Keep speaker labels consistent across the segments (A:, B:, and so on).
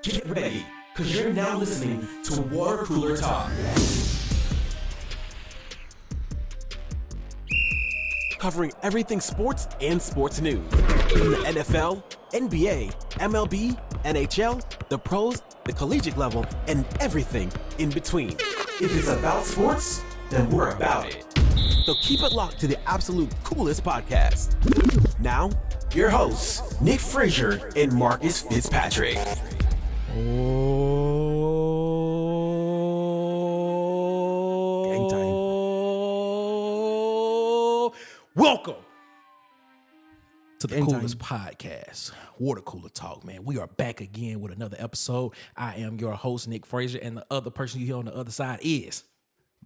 A: Get ready, because you're now listening to Water Cooler Talk. Covering everything sports and sports news. From the NFL, NBA, MLB, NHL, the pros, the collegiate level, and everything in between. If it's about sports, then we're about it. So keep it locked to the absolute coolest podcast. Now, your hosts, Nick Frazier and Marcus Fitzpatrick.
B: Welcome to the coolest podcast, Water Cooler Talk, man. We are back again with another episode. I am your host, Nick Frazier, and the other person you hear on the other side is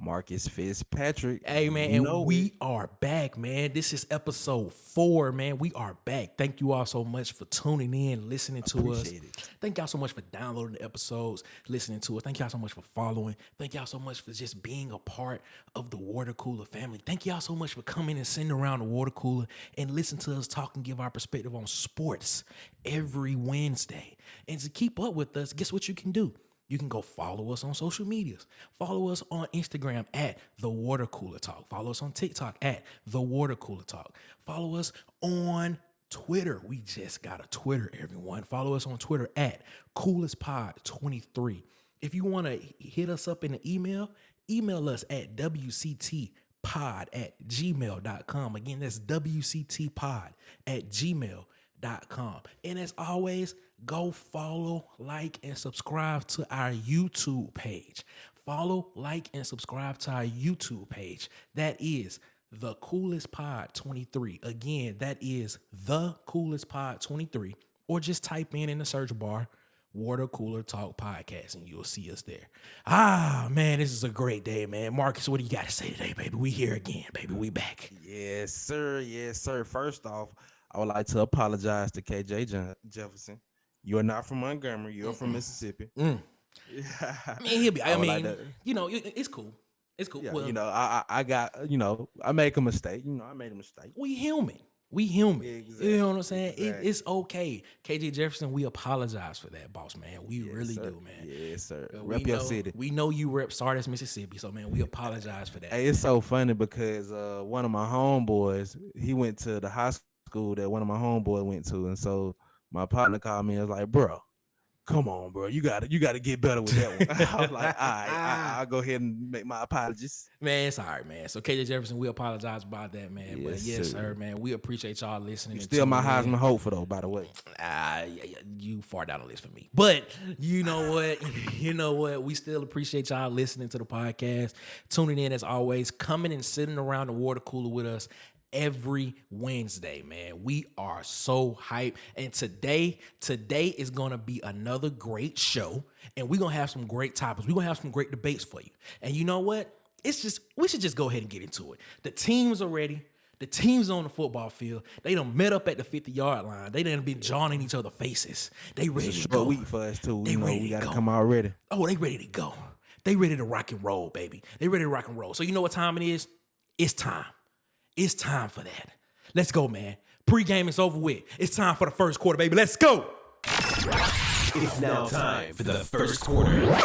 C: Marcus Fitzpatrick.
B: Hey, man, and we are back, man. This is episode 4, man. We are back. Thank you all so much for tuning in, listening to us. Thank y'all so much for downloading the episodes, listening to us. Thank y'all so much for following. Thank y'all so much for just being a part of the Water Cooler family. Thank y'all so much for coming and sitting around the Water Cooler and listen to us talk and give our perspective on sports every Wednesday. And to keep up with us, guess what you can do? You can go follow us on social medias. Follow us on Instagram at The Water Cooler Talk. Follow us on TikTok at The Water Cooler Talk. Follow us on Twitter. We just got a Twitter, everyone. Follow us on Twitter at CoolestPod23. If you want to hit us up in the email us at WCTpod@gmail.com. Again, that's WCTpod@gmail.com. And as always, go follow, like, and subscribe to our YouTube page. Follow, like, and subscribe to our YouTube page. That is The Coolest Pod 23. Again, that is The Coolest Pod 23. Or just type in the search bar, Water Cooler Talk Podcast, and you'll see us there. Man, this is a great day, man. Marcus, what do you got to say today, baby? We here again, baby. We back.
C: Yes, sir. Yes, sir. First off, I would like to apologize to KJ Jefferson. You're not from Montgomery. You're from Mississippi.
B: I mean, he'll be. It's cool. It's cool.
C: Yeah,
B: well,
C: I got, I make a mistake. I made a mistake.
B: We human. Exactly. You know what I'm saying?
C: Exactly.
B: It's okay. KJ Jefferson, we apologize for that, boss man. We really
C: sir.
B: do, man.
C: Yes, sir. Rep your city.
B: We know you rep Sardis, Mississippi, so man, we apologize for that.
C: Hey, it's so funny because one of my homeboys, he went to the high school that one of my homeboys went to, and so my partner called me and was like, bro, come on, bro. You gotta get better with that one. I was like, all right, I'll go ahead and make my apologies.
B: Man, it's all right, man. So KJ Jefferson, we apologize about that, man.
C: Yes,
B: but yes, sir, man. We appreciate y'all listening.
C: You're still my Heisman hopeful though, by the way.
B: You far down the list for me. But you know what? We still appreciate y'all listening to the podcast, tuning in as always, coming and sitting around the water cooler with us every Wednesday, man. We are so hyped. And today is going to be another great show. And we're going to have some great topics. We're going to have some great debates for you. And you know what? We should just go ahead and get into it. The teams are ready. The teams on the football field. They done met up at the 50-yard line. They done been jawing each other faces. They ready to go.
C: It's a short week for us, too. We got to
B: go.
C: come out ready.
B: Oh, they ready to go. They ready to rock and roll, baby. They ready to rock and roll. So you know what time it is? It's time. It's time for that. Let's go, man. Pre-game is over with. It's time for the first quarter, baby. Let's go.
A: It's now time for the first quarter.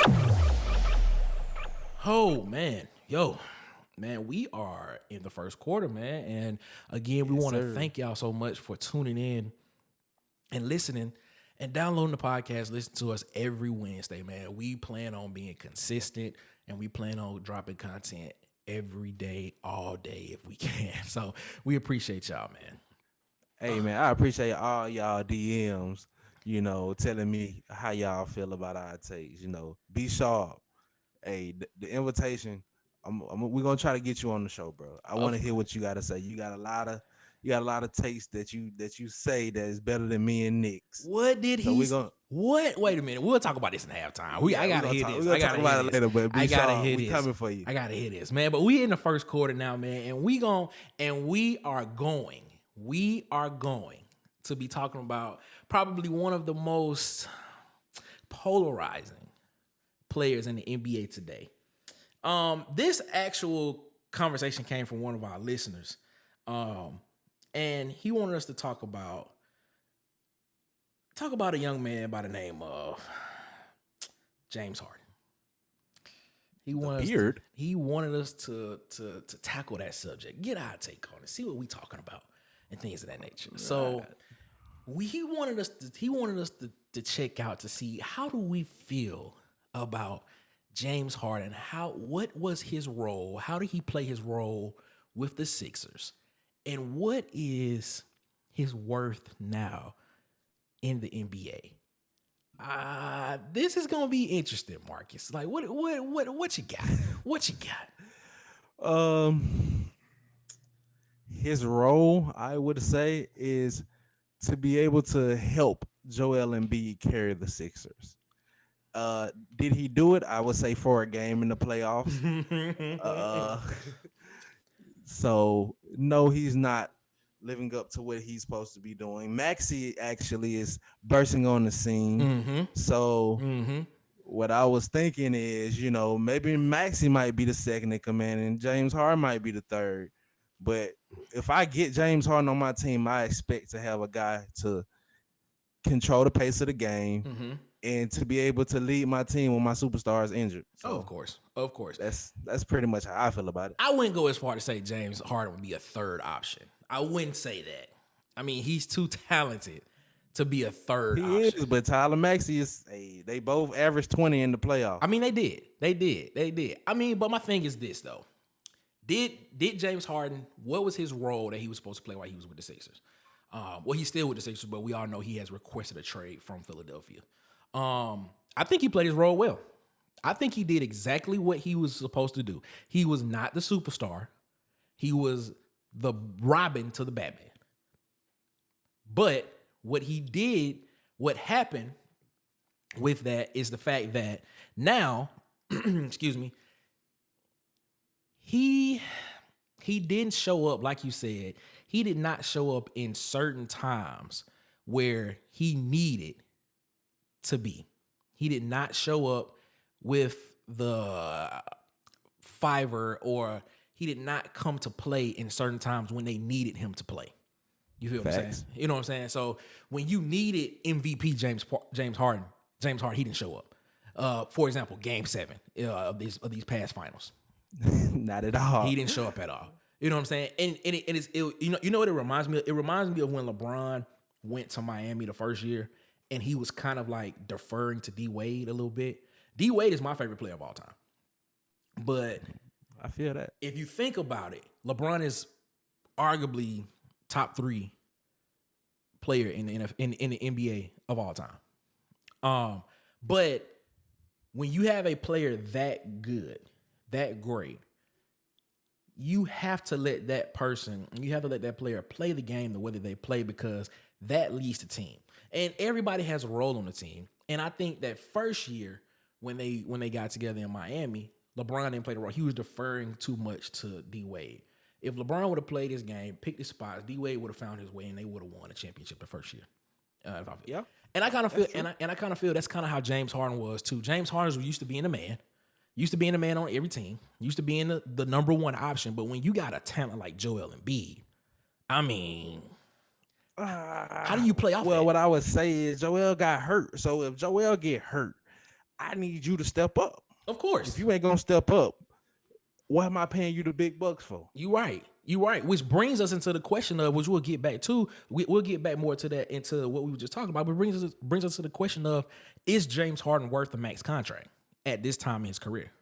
B: Oh, man. Man, we are in the first quarter, man. And again, we want to thank y'all so much for tuning in and listening and downloading the podcast. Listen to us every Wednesday, man. We plan on being consistent and we plan on dropping content every day, all day, if we can. So we appreciate y'all, man.
C: Hey, man, I appreciate all y'all DMs, telling me how y'all feel about our takes. Be sharp. Hey, the invitation, we're gonna try to get you on the show, bro. I want to hear what you gotta say. You got a lot of takes that you say that is better than me and Nick's.
B: What did he say? What? Wait a minute. We'll talk about this in halftime. I gotta hear this.
C: We'll talk about it later, but I gotta hear this. We coming for you.
B: I gotta hear this, man. But we in the first quarter now, man, and we are going to be talking about probably one of the most polarizing players in the NBA today. This actual conversation came from one of our listeners, and he wanted us to talk about talk about a young man by the name of James Harden. He wanted us to tackle that subject, get our take on it, see what we talking about, and things of that nature. Right. So he wanted us to check out to see how do we feel about James Harden. What was his role? How did he play his role with the Sixers? And what is his worth now in the NBA? This is gonna be interesting, Marcus. Like, what you got? What you got?
C: His role, I would say, is to be able to help Joel Embiid carry the Sixers. Did he do it? I would say for a game in the playoffs. So no, he's not living up to what he's supposed to be doing. Maxey actually is bursting on the scene.
B: Mm-hmm.
C: So what I was thinking is, maybe Maxey might be the second in command and James Harden might be the third. But if I get James Harden on my team, I expect to have a guy to control the pace of the game and to be able to lead my team when my superstar is injured. So
B: of course.
C: That's pretty much how I feel about it.
B: I wouldn't go as far to say James Harden would be a third option. I wouldn't say that. I mean, he's too talented to be a third option. He is,
C: but Tyler Maxey is they both averaged 20 in the playoffs.
B: I mean, they did. I mean, but my thing is this though. Did James Harden, what was his role that he was supposed to play while he was with the Sixers? Well, he's still with the Sixers, but we all know he has requested a trade from Philadelphia. I think he played his role well. I think he did exactly what he was supposed to do. He was not the superstar. He was the Robin to the Batman. But what happened with that is the fact that now, excuse me, he didn't show up, like you said. He did not show up in certain times where he needed to be. He did not show up with the fiver, or he did not come to play in certain times when they needed him to play. You feel what I'm saying? You know what I'm saying? So when you needed MVP James Harden, he didn't show up. For example, Game 7 of these past finals.
C: Not at all.
B: He didn't show up at all. You know what I'm saying? And you know what it reminds me of? It reminds me of when LeBron went to Miami the first year and he was kind of like deferring to D Wade a little bit. D Wade is my favorite player of all time. But
C: I feel that.
B: If you think about it, LeBron is arguably top 3 player in the NBA of all time. But when you have a player that good, that great, you have to let that player play the game the way that they play, because that leads the team. And everybody has a role on the team. And I think that first year when they got together in Miami, LeBron didn't play the role. He was deferring too much to D Wade. If LeBron would have played his game, picked his spots, D Wade would have found his way, and they would have won a championship the first year.
C: Yeah.
B: And I kind of feel, and I kind of feel that's kind of how James Harden was too. James Harden was used to being a man. Used to being a man on every team. Used to being the number one option. But when you got a talent like Joel Embiid, I mean, how do you play off that?
C: What I would say is Joel got hurt. So if Joel get hurt, I need you to step up.
B: Of course.
C: If you ain't going to step up, what am I paying you the big bucks for?
B: You right. Which brings us into the question of, which we'll get back to. We'll get back more to that, into what we were just talking about. But brings us to the question of, is James Harden worth the max contract at this time in his career?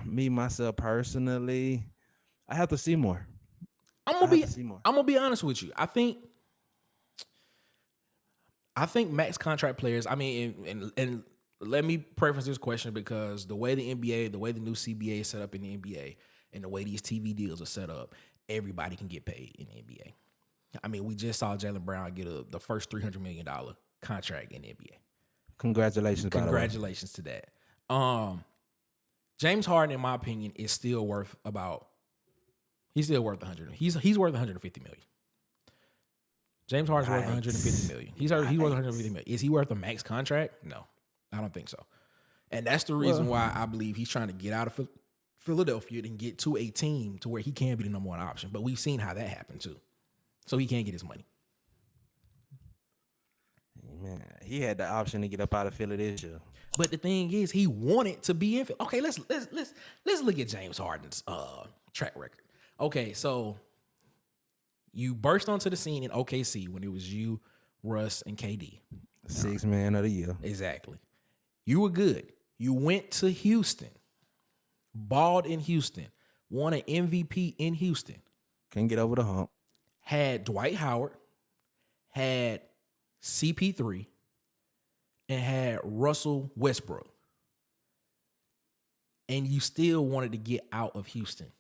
C: Me, myself, personally, I have to see more.
B: I'm gonna be honest with you. I think max contract players, I mean, and let me preface this question, because the way the NBA, the way the new CBA is set up in the NBA, and the way these TV deals are set up, everybody can get paid in the NBA. I mean, we just saw Jaylen Brown get the first $300 million contract in the NBA.
C: Congratulations
B: to that. James Harden, in my opinion, is still worth he's still worth 100. He's worth 150 million. James Harden's worth 150 million. He's worth 150 million. Is he worth a max contract? No, I don't think so. And that's the reason why I believe he's trying to get out of Philadelphia and get to a team to where he can be the number one option. But we've seen how that happened too. So he can't get his money.
C: He had the option to get up out of Philly this year.
B: But the thing is, he wanted to be in. Okay, let's look at James Harden's track record. Okay, so you burst onto the scene in OKC when it was you, Russ, and KD.
C: Sixth man of the year.
B: Exactly. You were good. You went to Houston, balled in Houston, won an MVP in Houston.
C: Can't get over the hump.
B: Had Dwight Howard, had CP3, and had Russell Westbrook. And you still wanted to get out of Houston.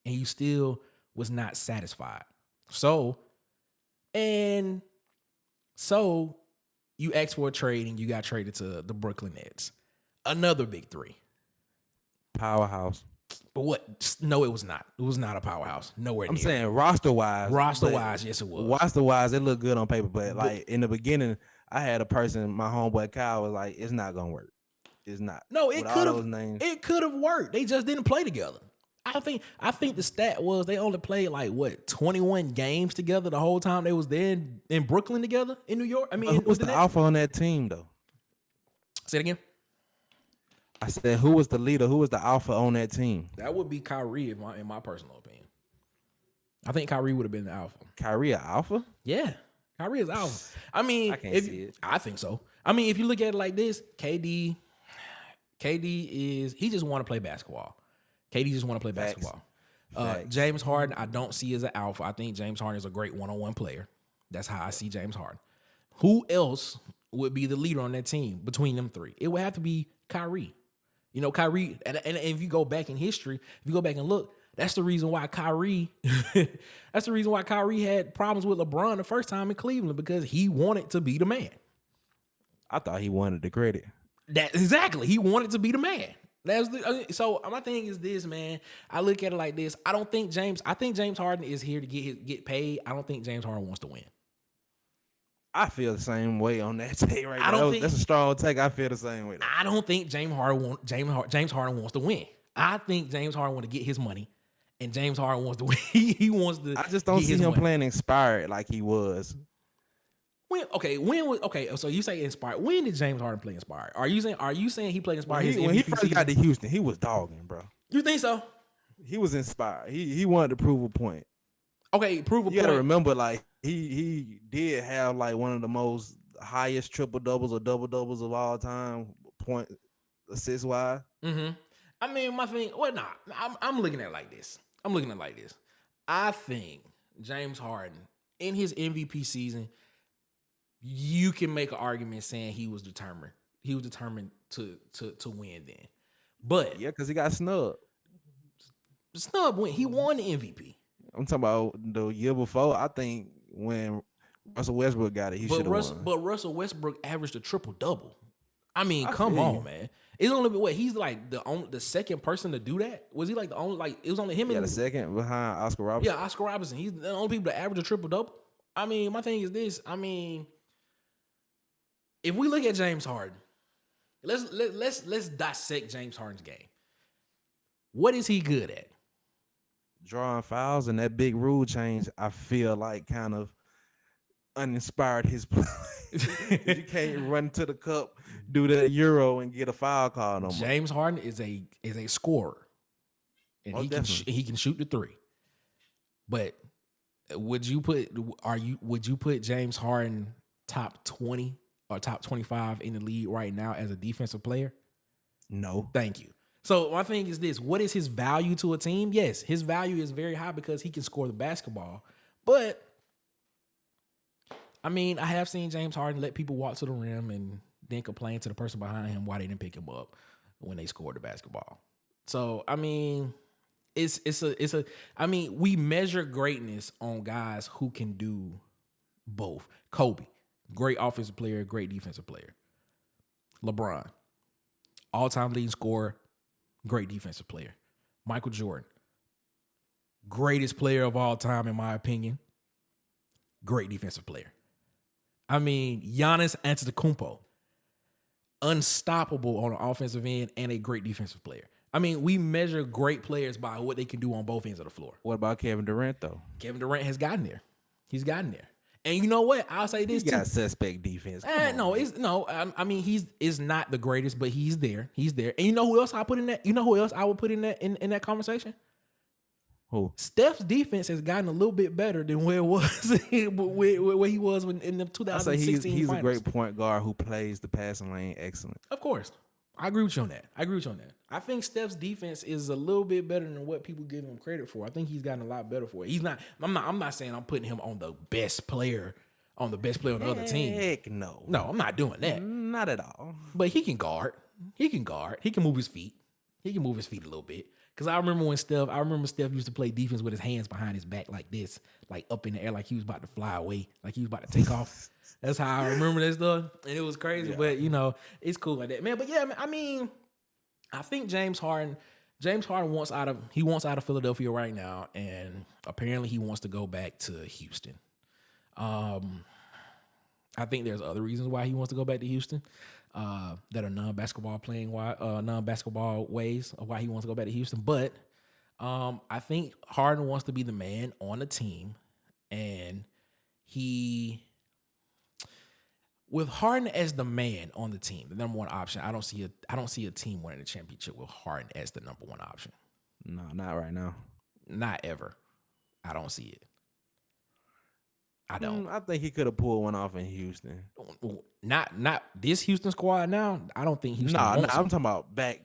B: And you still was not satisfied. So you asked for a trade and you got traded to the Brooklyn Nets. Another big three.
C: Powerhouse.
B: But what? No, it was not. It was not a powerhouse. Nowhere near.
C: I'm saying roster-wise.
B: Roster-wise, yes, it was.
C: Roster-wise, it looked good on paper. But, like, in the beginning, I had a person, my homeboy Kyle, was like, it's not going to work. It's not.
B: No, it could have worked. They just didn't play together. I think the stat was they only played like 21 games together the whole time they was there in Brooklyn together in New York. I mean,
C: who was the alpha on that team though?
B: Say it again.
C: I said, who was the leader? Who was the alpha on that team?
B: That would be Kyrie, in my personal opinion. I think Kyrie would have been the alpha.
C: Kyrie an alpha?
B: Yeah, Kyrie is alpha. I mean,
C: I can't see it.
B: I think so. I mean, if you look at it like this, KD he just want to play basketball. KD just want to play basketball. James Harden, I don't see as an alpha. I think James Harden is a great one-on-one player. That's how I see James Harden. Who else would be the leader on that team between them three? It would have to be Kyrie. You know, Kyrie, and if you go back in history, if you go back and look, that's the reason why Kyrie had problems with LeBron the first time in Cleveland, because he wanted to be the man.
C: I thought he wanted the credit.
B: Exactly. He wanted to be the man. So my thing is this, man. I look at it like this. I think James Harden is here to get paid. I don't think James Harden wants to win.
C: I feel the same way on that take right now. That's a strong take. I feel the same way.
B: I don't think James Harden wants to win. I think James Harden wants to get his money, and James Harden wants to win. He wants to.
C: I just don't see him playing inspired like he was. So you say inspired. When did James Harden play inspired? Are you saying he played inspired? When he first got to Houston, he was dogging, bro.
B: You think so?
C: He was inspired. He wanted to prove a point.
B: Okay, prove a point.
C: You gotta remember, like he did have like one of the most highest triple doubles or double doubles of all time, point assist wise.
B: Mm-hmm. I mean, my thing. Well, nah. I'm looking at it like this. I think James Harden in his MVP season, you can make an argument saying he was determined. He was determined to win then. But
C: yeah, because he got snubbed.
B: Snub win. He won the MVP.
C: I'm talking about the year before. I think when Russell Westbrook got it, he should have won.
B: But Russell Westbrook averaged a triple double. I mean, come on, man. It's only what he's like the second person to do that. Was he like the only, like it was only him?
C: Yeah, the second behind Oscar Robertson.
B: Yeah, Oscar Robertson. He's the only people to average a triple double. I mean, my thing is this. I mean, if we look at James Harden, let's dissect James Harden's game. What is he good at?
C: Drawing fouls, and that big rule change, I feel like kind of uninspired his play. You can't run to the cup, do the Euro, and get a foul call no more.
B: James Harden is a scorer, and he can shoot the three. But would you put James Harden top 20 or top 25 in the league right now as a defensive player?
C: No.
B: Thank you. So my thing is this: what is his value to a team? Yes, his value is very high because he can score the basketball. But I mean, I have seen James Harden let people walk to the rim and then complain to the person behind him why they didn't pick him up when they scored the basketball. So I mean, I mean, we measure greatness on guys who can do both. Kobe, great offensive player, great defensive player. LeBron, all-time leading scorer, great defensive player. Michael Jordan, greatest player of all time, in my opinion. Great defensive player. I mean, Giannis Antetokounmpo, unstoppable on the offensive end and a great defensive player. I mean, we measure great players by what they can do on both ends of the floor.
C: What about Kevin Durant, though?
B: Kevin Durant has gotten there. He's gotten there. And you know what? I'll say this
C: He got
B: too.
C: suspect defense. Come on,
B: No,
C: man.
B: it's no. I mean, he's is not the greatest, but he's there. He's there. And you know who else I put in that? You know who else I would put in that in that conversation?
C: Who?
B: Steph's defense has gotten a little bit better than where it was where he was in the
C: I
B: 2016
C: say he's
B: finals.
C: a great point guard who plays the passing lane excellent.
B: Of course. I agree with you on that. I think Steph's defense is a little bit better than what people give him credit for. I think he's gotten a lot better for it. I'm not saying I'm putting him on the best player on the other team.
C: Heck no.
B: No, I'm not doing that.
C: Not at all.
B: But he can guard. He can move his feet. He can move his feet a little bit. Because I remember Steph used to play defense with his hands behind his back like this, like up in the air, like he was about to fly away, like he was about to take off. That's how I remember that stuff. And it was crazy, but it's cool like that, man. But yeah, man, I mean, I think James Harden wants out of Philadelphia right now, and apparently he wants to go back to Houston. I think there's other reasons why he wants to go back to Houston that are non-basketball ways of why he wants to go back to Houston. But I think Harden wants to be the man on the team, and with Harden as the man on the team, the number one option, I don't see a team winning a championship with Harden as the number one option.
C: No, not right now.
B: Not ever. I don't see it. I don't.
C: I think he could have pulled one off in Houston.
B: Not this Houston squad now. I don't think Houston.
C: Nah,
B: wants
C: I'm
B: him.
C: talking about back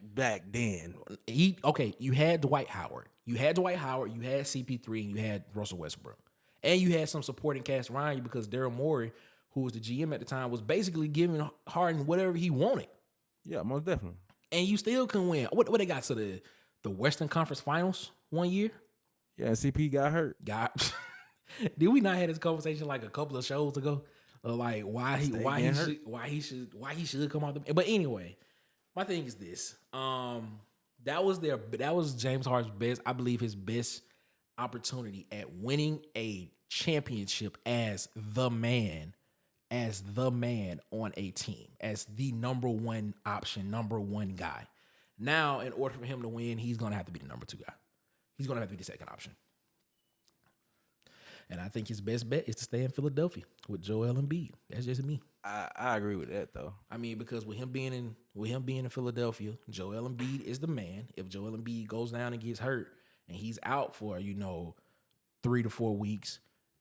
C: then.
B: You had Dwight Howard. You had CP3, and you had Russell Westbrook. And you had some supporting cast around you because Daryl Morey, who was the GM at the time, was basically giving Harden whatever he wanted.
C: Yeah, most definitely.
B: And you still can win. What they got to the Western Conference Finals one year?
C: Yeah, and CP got hurt.
B: Did we not have this conversation like a couple of shows ago? Like why he should come out? But anyway, my thing is this. That was James Harden's best, I believe, his best opportunity at winning a championship as the man on a team, as the number one option, number one guy. Now, in order for him to win, he's gonna have to be the number two guy. He's gonna have to be the second option. And I think his best bet is to stay in Philadelphia with Joel Embiid. That's just me.
C: I agree with that though.
B: I mean, because with him being in Philadelphia, Joel Embiid is the man. If Joel Embiid goes down and gets hurt and he's out for 3 to 4 weeks,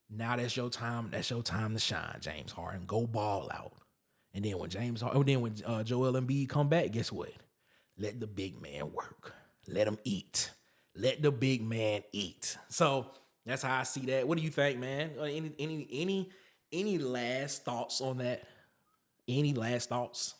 B: now that's your time. That's your time to shine, James Harden. Go ball out. And then when Joel Embiid come back, guess what? Let the big man work. Let him eat. Let the big man eat. So that's how I see that. What do you think, man? Any last thoughts on that? Any last thoughts?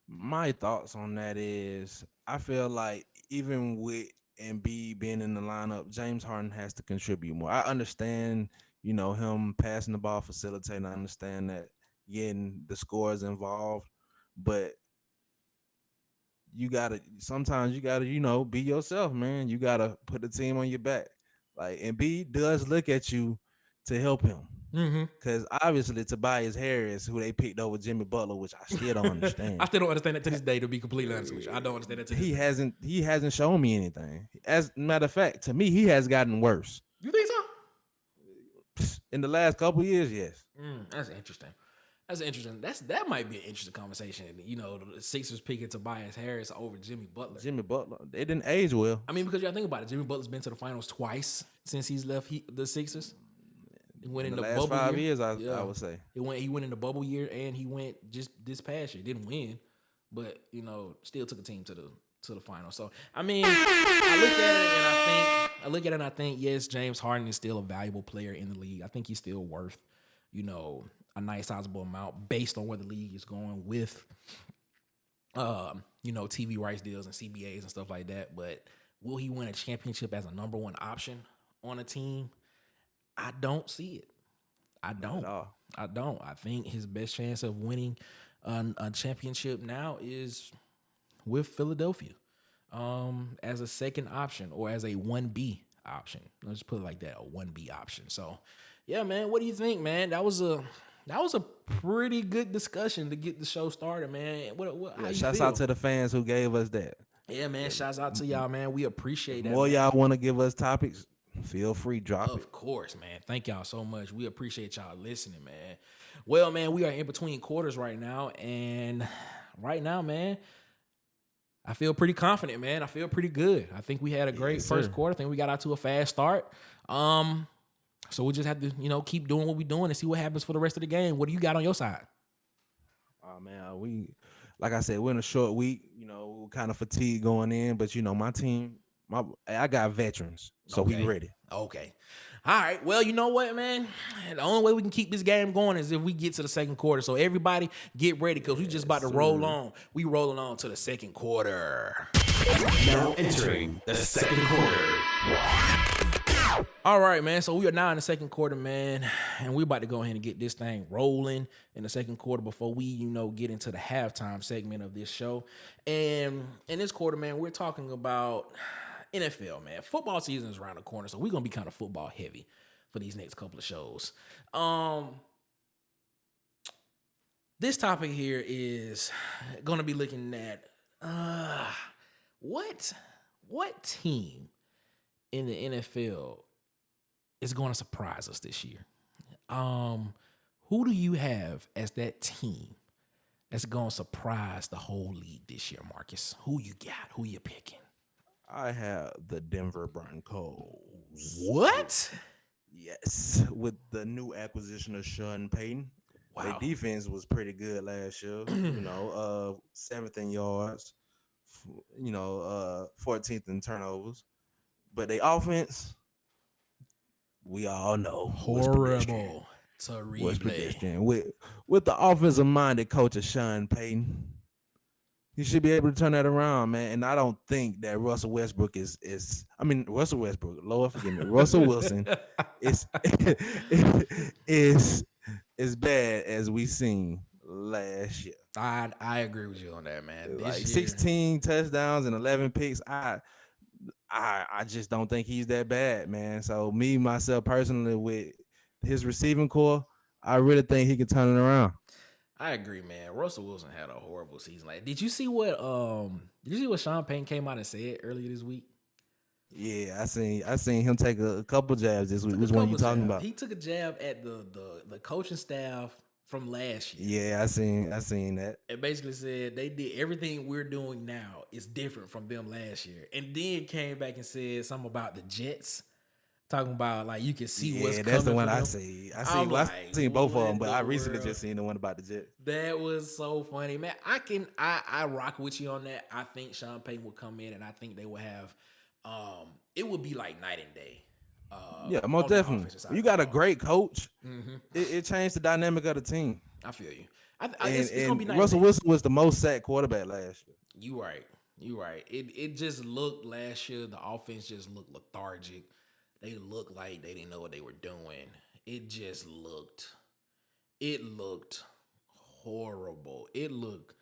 C: My thoughts on that is I feel like even with Embiid being in the lineup, James Harden has to contribute more. I understand, him passing the ball, facilitating. I understand that getting the scores involved, but sometimes you gotta, be yourself, man. You gotta put the team on your back. Like Embiid does look at you to help him. Because obviously Tobias Harris, who they picked over Jimmy Butler, which I still don't understand.
B: I still don't understand that to this day, to be completely honest with you. I don't understand that to this day.
C: He hasn't shown me anything. As a matter of fact, to me, he has gotten worse.
B: You think so?
C: In the last couple of years, yes.
B: That's interesting. That might be an interesting conversation. The Sixers picking Tobias Harris over Jimmy Butler.
C: They didn't age well.
B: I mean, because you gotta think about it. Jimmy Butler's been to the finals twice since he's left the Sixers. He went in the
C: last
B: bubble
C: 5
B: year.
C: years, I would say.
B: He went in the bubble year, and he went just this past year. Didn't win, but still took a team to the final. So I mean, I look at it and I think yes, James Harden is still a valuable player in the league. I think he's still worth a nice sizable amount based on where the league is going with TV rights deals and CBAs and stuff like that. But will he win a championship as a number one option on a team? I don't see it. I don't. I think his best chance of winning a championship now is with Philadelphia as a second option or as a 1B option. Let's put it like that, a 1B option. So, yeah, man, what do you think, man? That was a pretty good discussion to get the show started, man.
C: Shouts out to the fans who gave us that.
B: Yeah, man, shouts out to y'all, man. We appreciate that.
C: More y'all want to give us topics, feel free, drop it.
B: Of course, man. Thank y'all so much. We appreciate y'all listening, man. Well, man, we are in between quarters right now. And right now, man, I feel pretty confident, man. I feel pretty good. I think we had a great first quarter. I think we got out to a fast start. So we just have to, keep doing what we're doing and see what happens for the rest of the game. What do you got on your side?
C: Oh, man, like I said, we're in a short week. We're kind of fatigued going in, but my team, I got veterans, so we ready.
B: Okay. All right. Well, you know what, man? The only way we can keep this game going is if we get to the second quarter. So everybody get ready because we just about to roll on. We rolling on to the second quarter.
A: Now entering the second quarter.
B: All right, man. So we are now in the second quarter, man, and we're about to go ahead and get this thing rolling in the second quarter before we, get into the halftime segment of this show. And in this quarter, man, we're talking about NFL, man. Football season is around the corner, so we're gonna be kind of football heavy for these next couple of shows. This topic here is gonna be looking at what team in the NFL is going to surprise us this year. Who do you have as that team that's going to surprise the whole league this year, Marcus? Who you got? Who you picking?
C: I have the Denver Broncos.
B: What?
C: Yes, with the new acquisition of Sean Payton.
B: Wow.
C: Their defense was pretty good last year. 7th in yards, 14th in turnovers. But their offense, we all know,
B: horrible. Terrible.
C: With the offensive-minded coach of Sean Payton, he should be able to turn that around, man. And I don't think that Russell Westbrook Russell Westbrook, Lord forgive me, Russell Wilson is as bad as we seen last year.
B: I agree with you on that, man.
C: Like 16 touchdowns and 11 picks. I just don't think he's that bad, man. So myself personally, with his receiving core, I really think he can turn it around.
B: I agree, man. Russell Wilson had a horrible season. Like, did you see what Sean Payton came out and said earlier this week?
C: Yeah, I seen him take a couple jabs this week. Which one you talking about?
B: He took a jab at the coaching staff from last year.
C: Yeah, I seen that.
B: It basically said they did everything we're doing now is different from them last year. And then came back and said something about the Jets. Talking about, like, you can see what's coming. Yeah,
C: that's the one I see. I seen both of them, but I recently just seen the one about the Jets.
B: That was so funny, man. I rock with you on that. I think Sean Payton will come in, and I think they will have it would be like night and day.
C: Yeah, most definitely. You got a great coach. Mm-hmm. It changed the dynamic of the team.
B: I feel you. It's gonna be nice.
C: Russell Wilson was the most sacked quarterback last year.
B: You right. It just looked last year. The offense just looked lethargic. They looked like they didn't know what they were doing. It just looked horrible. It looked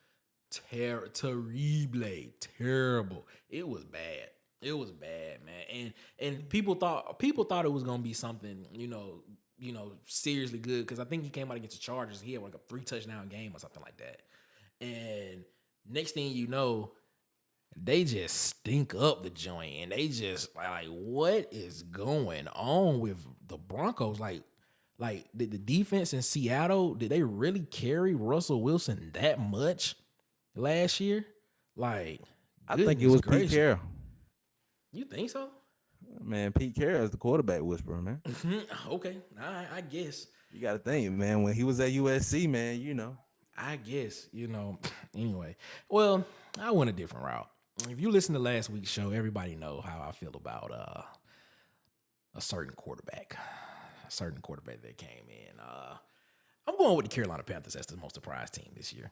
B: terrible. It was bad. It was bad, man. And people thought it was gonna be something, seriously good, because I think he came out against the Chargers. He had like a 3-touchdown game or something like that. And next thing you know, they just stink up the joint, and they just like, what is going on with the Broncos? Like did the defense in Seattle, did they really carry Russell Wilson that much last year? Like,
C: I think it was Pete Carroll.
B: You think so?
C: Man, Pete Carroll is the quarterback whisperer, man.
B: Okay, I guess.
C: You got to think, man, when he was at USC, man,
B: I guess, anyway. Well, I went a different route. If you listen to last week's show, everybody know how I feel about a certain quarterback that came in. I'm going with the Carolina Panthers as the most surprise team this year.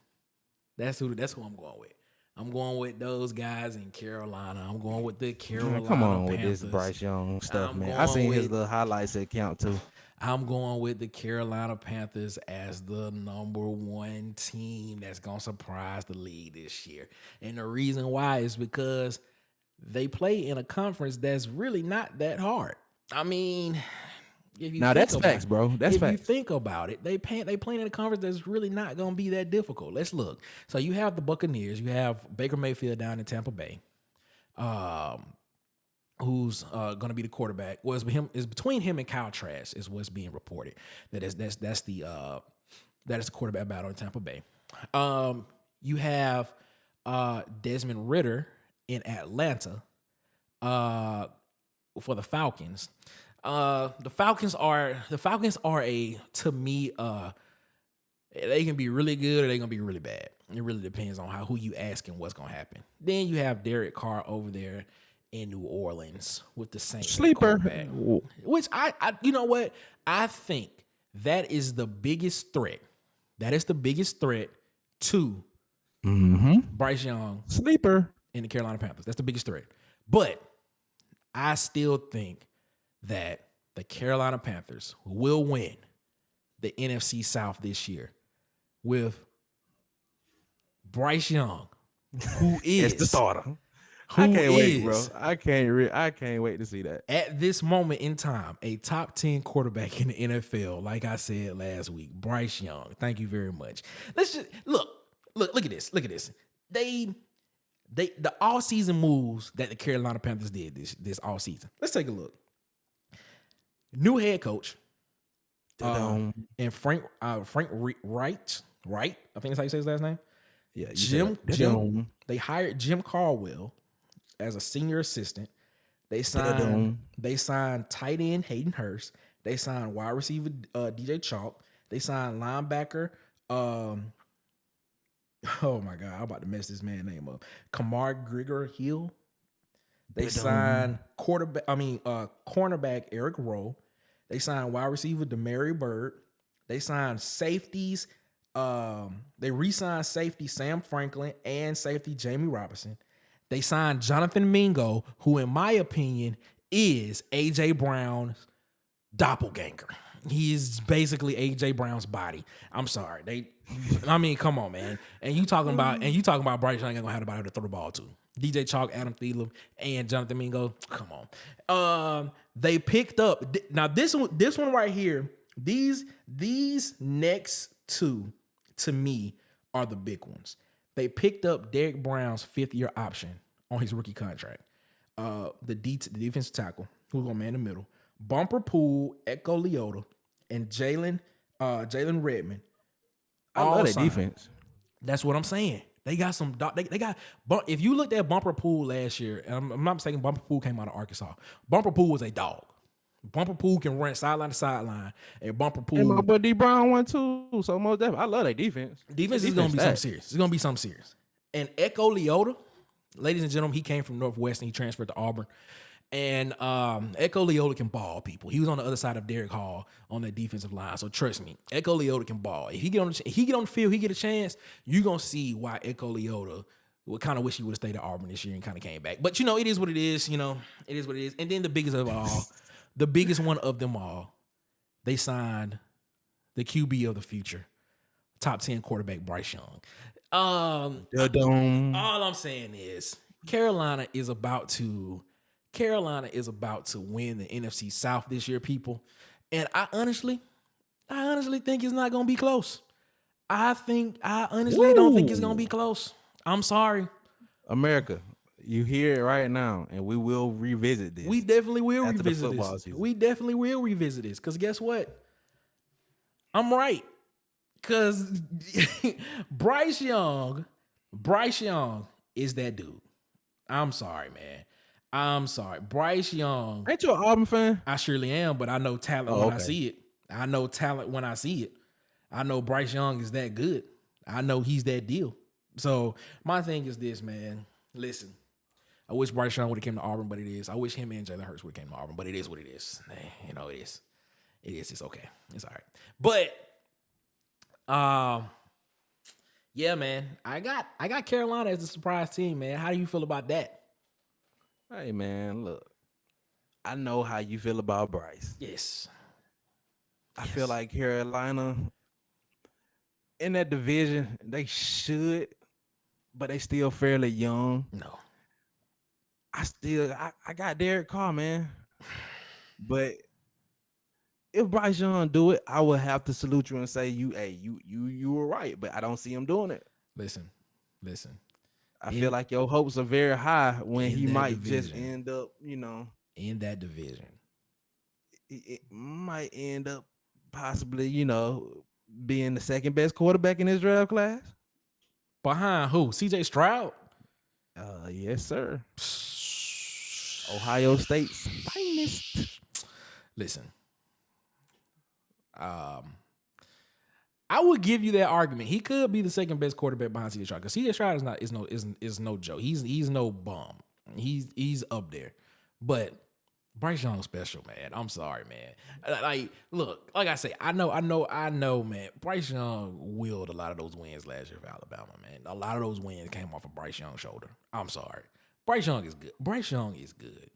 B: That's who I'm going with. I'm going with those guys in Carolina. I'm going with the Carolina Panthers.
C: Come on with this Bryce Young stuff, man. I seen his little highlights that count too.
B: I'm going with the Carolina Panthers as the number one team that's going to surprise the league this year. And the reason why is because they play in a conference that's really not that hard. I mean,
C: that's facts, bro. That's facts.
B: If you think about it, they playing in a conference that's really not going to be that difficult. Let's look. So you have the Buccaneers. You have Baker Mayfield down in Tampa Bay. who's going to be the quarterback. Well, it's between him and Kyle Trask is what's being reported. That's the quarterback battle in Tampa Bay. You have Desmond Ridder in Atlanta for the Falcons. The Falcons are to me they can be really good or they're gonna be really bad. It really depends on who you ask and what's gonna happen. Then you have Derek Carr over there in New Orleans with the Saints
C: Sleeper.
B: Which I you know what? I think that is the biggest threat. That is the biggest threat to Bryce Young
C: Sleeper
B: and the Carolina Panthers. That's the biggest threat. But I still think that the Carolina Panthers will win the NFC South this year with Bryce Young, who is
C: it's the starter.
B: I can't
C: wait, bro. I can't wait to see that.
B: At this moment in time, a top 10 quarterback in the NFL, like I said last week, Bryce Young. Thank you very much. Let's just look at this. Look at this. The all-season moves that the Carolina Panthers did this all season. Let's take a look. New head coach. And Frank Wright. I think that's how you say his last name.
C: Yeah,
B: Jim. They hired Jim Caldwell as a senior assistant. They signed tight end Hayden Hurst. They signed wide receiver DJ Chalk. They signed linebacker. Oh my God, I'm about to mess this man's name up. Kamar Grigor Hill. They signed cornerback Eric Rowe. They signed wide receiver Demary Bird. They signed safeties. They re-signed safety Sam Franklin and safety Jamie Robinson. They signed Jonathan Mingo, who in my opinion is A.J. Brown's doppelganger. He is basically A.J. Brown's body. I'm sorry. Come on, man. And you talking about Bryce Young ain't gonna have nobody to throw the ball to. DJ Chalk, Adam Thielen, and Jonathan Mingo. Come on. They picked up now this one right here. These next two to me are the big ones. They picked up Derek Brown's 5th-year option on his rookie contract. The defensive tackle who's gonna man the middle. Bumper Pool, Echo Leota, and Jalen Redmond.
C: I love that defense.
B: That's what I'm saying. They got some. They got. If you looked at Bumper Pool last year, and I'm not mistaken, Bumper Pool came out of Arkansas. Bumper Pool was a dog. Bumper Pool can run sideline to sideline, and Bumper Pool.
C: And my buddy Brown won too. So most definitely, I love that defense.
B: Defense is gonna be something serious. It's gonna be something serious. And Echo Leota, ladies and gentlemen, he came from Northwestern. He transferred to Auburn. And Echo Leota can ball, people. He was on the other side of Derek Hall on that defensive line. So trust me, Echo Leota can ball. If he get on the field, he get a chance, you're going to see why Echo Leota would kind of wish he would have stayed at Auburn this year and kind of came back. But, it is what it is. It is what it is. And then the biggest one of them all, they signed the QB of the future, top 10 quarterback Bryce Young. All I'm saying is Carolina is about to win the NFC South this year, people. And I honestly think it's not going to be close. I honestly don't think it's going to be close. I'm sorry.
C: America, you hear it right now, and we will revisit this.
B: We definitely will revisit this.
C: Season.
B: We definitely will revisit this, because guess what? I'm right. Because Bryce Young is that dude. I'm sorry, man. I'm sorry. Bryce Young.
C: Ain't you an Auburn fan?
B: I surely am, but I know talent when I see it. I know talent when I see it. I know Bryce Young is that good. I know he's that deal. So my thing is this, man. Listen, I wish Bryce Young would have came to Auburn, but it is. I wish him and Jalen Hurts would have came to Auburn, but it is what it is. It is. It is. It's okay. It's all right. But yeah, man. I got Carolina as a surprise team, man. How do you feel about that?
C: Hey, man, look. I know how you feel about Bryce.
B: Yes.
C: I feel like Carolina in that division, they should, but they still fairly young.
B: No.
C: I got Derek Carr, man. But if Bryce Young do it, I would have to salute you and say you were right, but I don't see him doing it.
B: Listen.
C: I feel like your hopes are very high when he might
B: division.
C: just end up,
B: in that division.
C: It might end up possibly, being the second best quarterback in his draft class.
B: Behind who? CJ Stroud?
C: Yes, sir. Ohio State's finest.
B: Listen, I would give you that argument. He could be the second best quarterback behind CJ Stroud because CJ Stroud is no joke. He's no bum. He's up there, but Bryce Young's special, man. I'm sorry, man. Like, look, like I say, I know, man. Bryce Young willed a lot of those wins last year for Alabama, man. A lot of those wins came off of Bryce Young's shoulder. I'm sorry. Bryce Young is good. Bryce Young is good.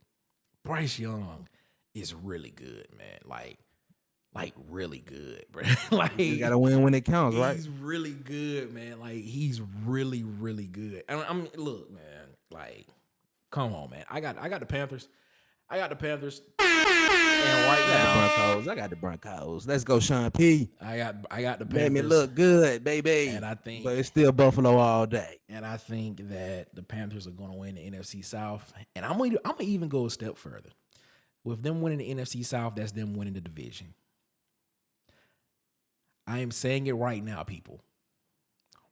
B: Bryce Young is really good, man. Like really good, bro. Like
C: you gotta win when it counts, right?
B: He's really good, man. Like he's really, really good. I'm look, man. Like, come on, man. I got the Panthers. And right now,
C: I got the Broncos. Let's go, Sean P.
B: I got the Panthers.
C: Made me look good, baby.
B: And I think,
C: but it's still Buffalo all day.
B: And I think that the Panthers are going to win the NFC South. And I'm gonna even go a step further. With them winning the NFC South, that's them winning the division. I am saying it right now, people.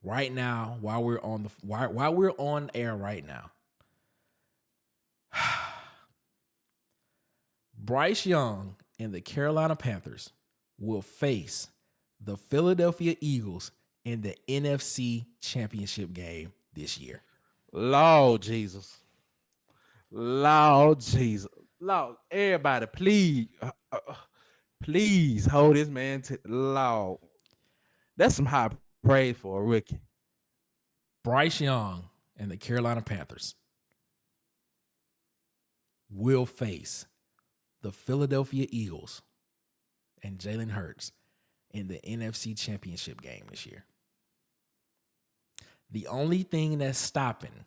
B: Right now, while we're on air right now. Bryce Young and the Carolina Panthers will face the Philadelphia Eagles in the NFC Championship game this year.
C: Lord Jesus. Lord, everybody, please hold this man to Lord. That's some high praise for a rookie.
B: Bryce Young and the Carolina Panthers will face the Philadelphia Eagles and Jalen Hurts in the NFC Championship game this year. The only thing that's stopping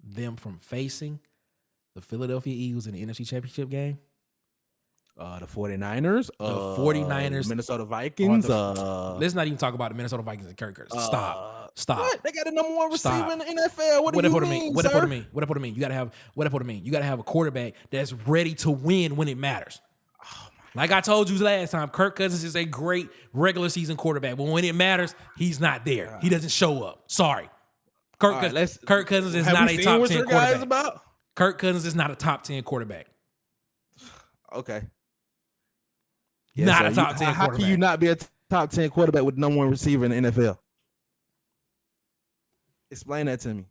B: them from facing the Philadelphia Eagles in the NFC Championship game,
C: the 49ers,
B: the
C: Minnesota Vikings.
B: Let's not even talk about the Minnesota Vikings and Kirk Cousins. Stop.
C: What? They got the number one receiver in the NFL. What do you mean?
B: What that mean? You gotta have a quarterback that's ready to win when it matters. Like I told you last time, Kirk Cousins is a great regular season quarterback, but when it matters, he's not there. He doesn't show up. Sorry. Kirk Cousins is not a top 10 quarterback. Kirk Cousins is not a top 10 quarterback.
C: Okay.
B: Yeah, not a top 10 quarterback.
C: How can you not be a top 10 quarterback with number one receiver in the NFL? Explain that to me.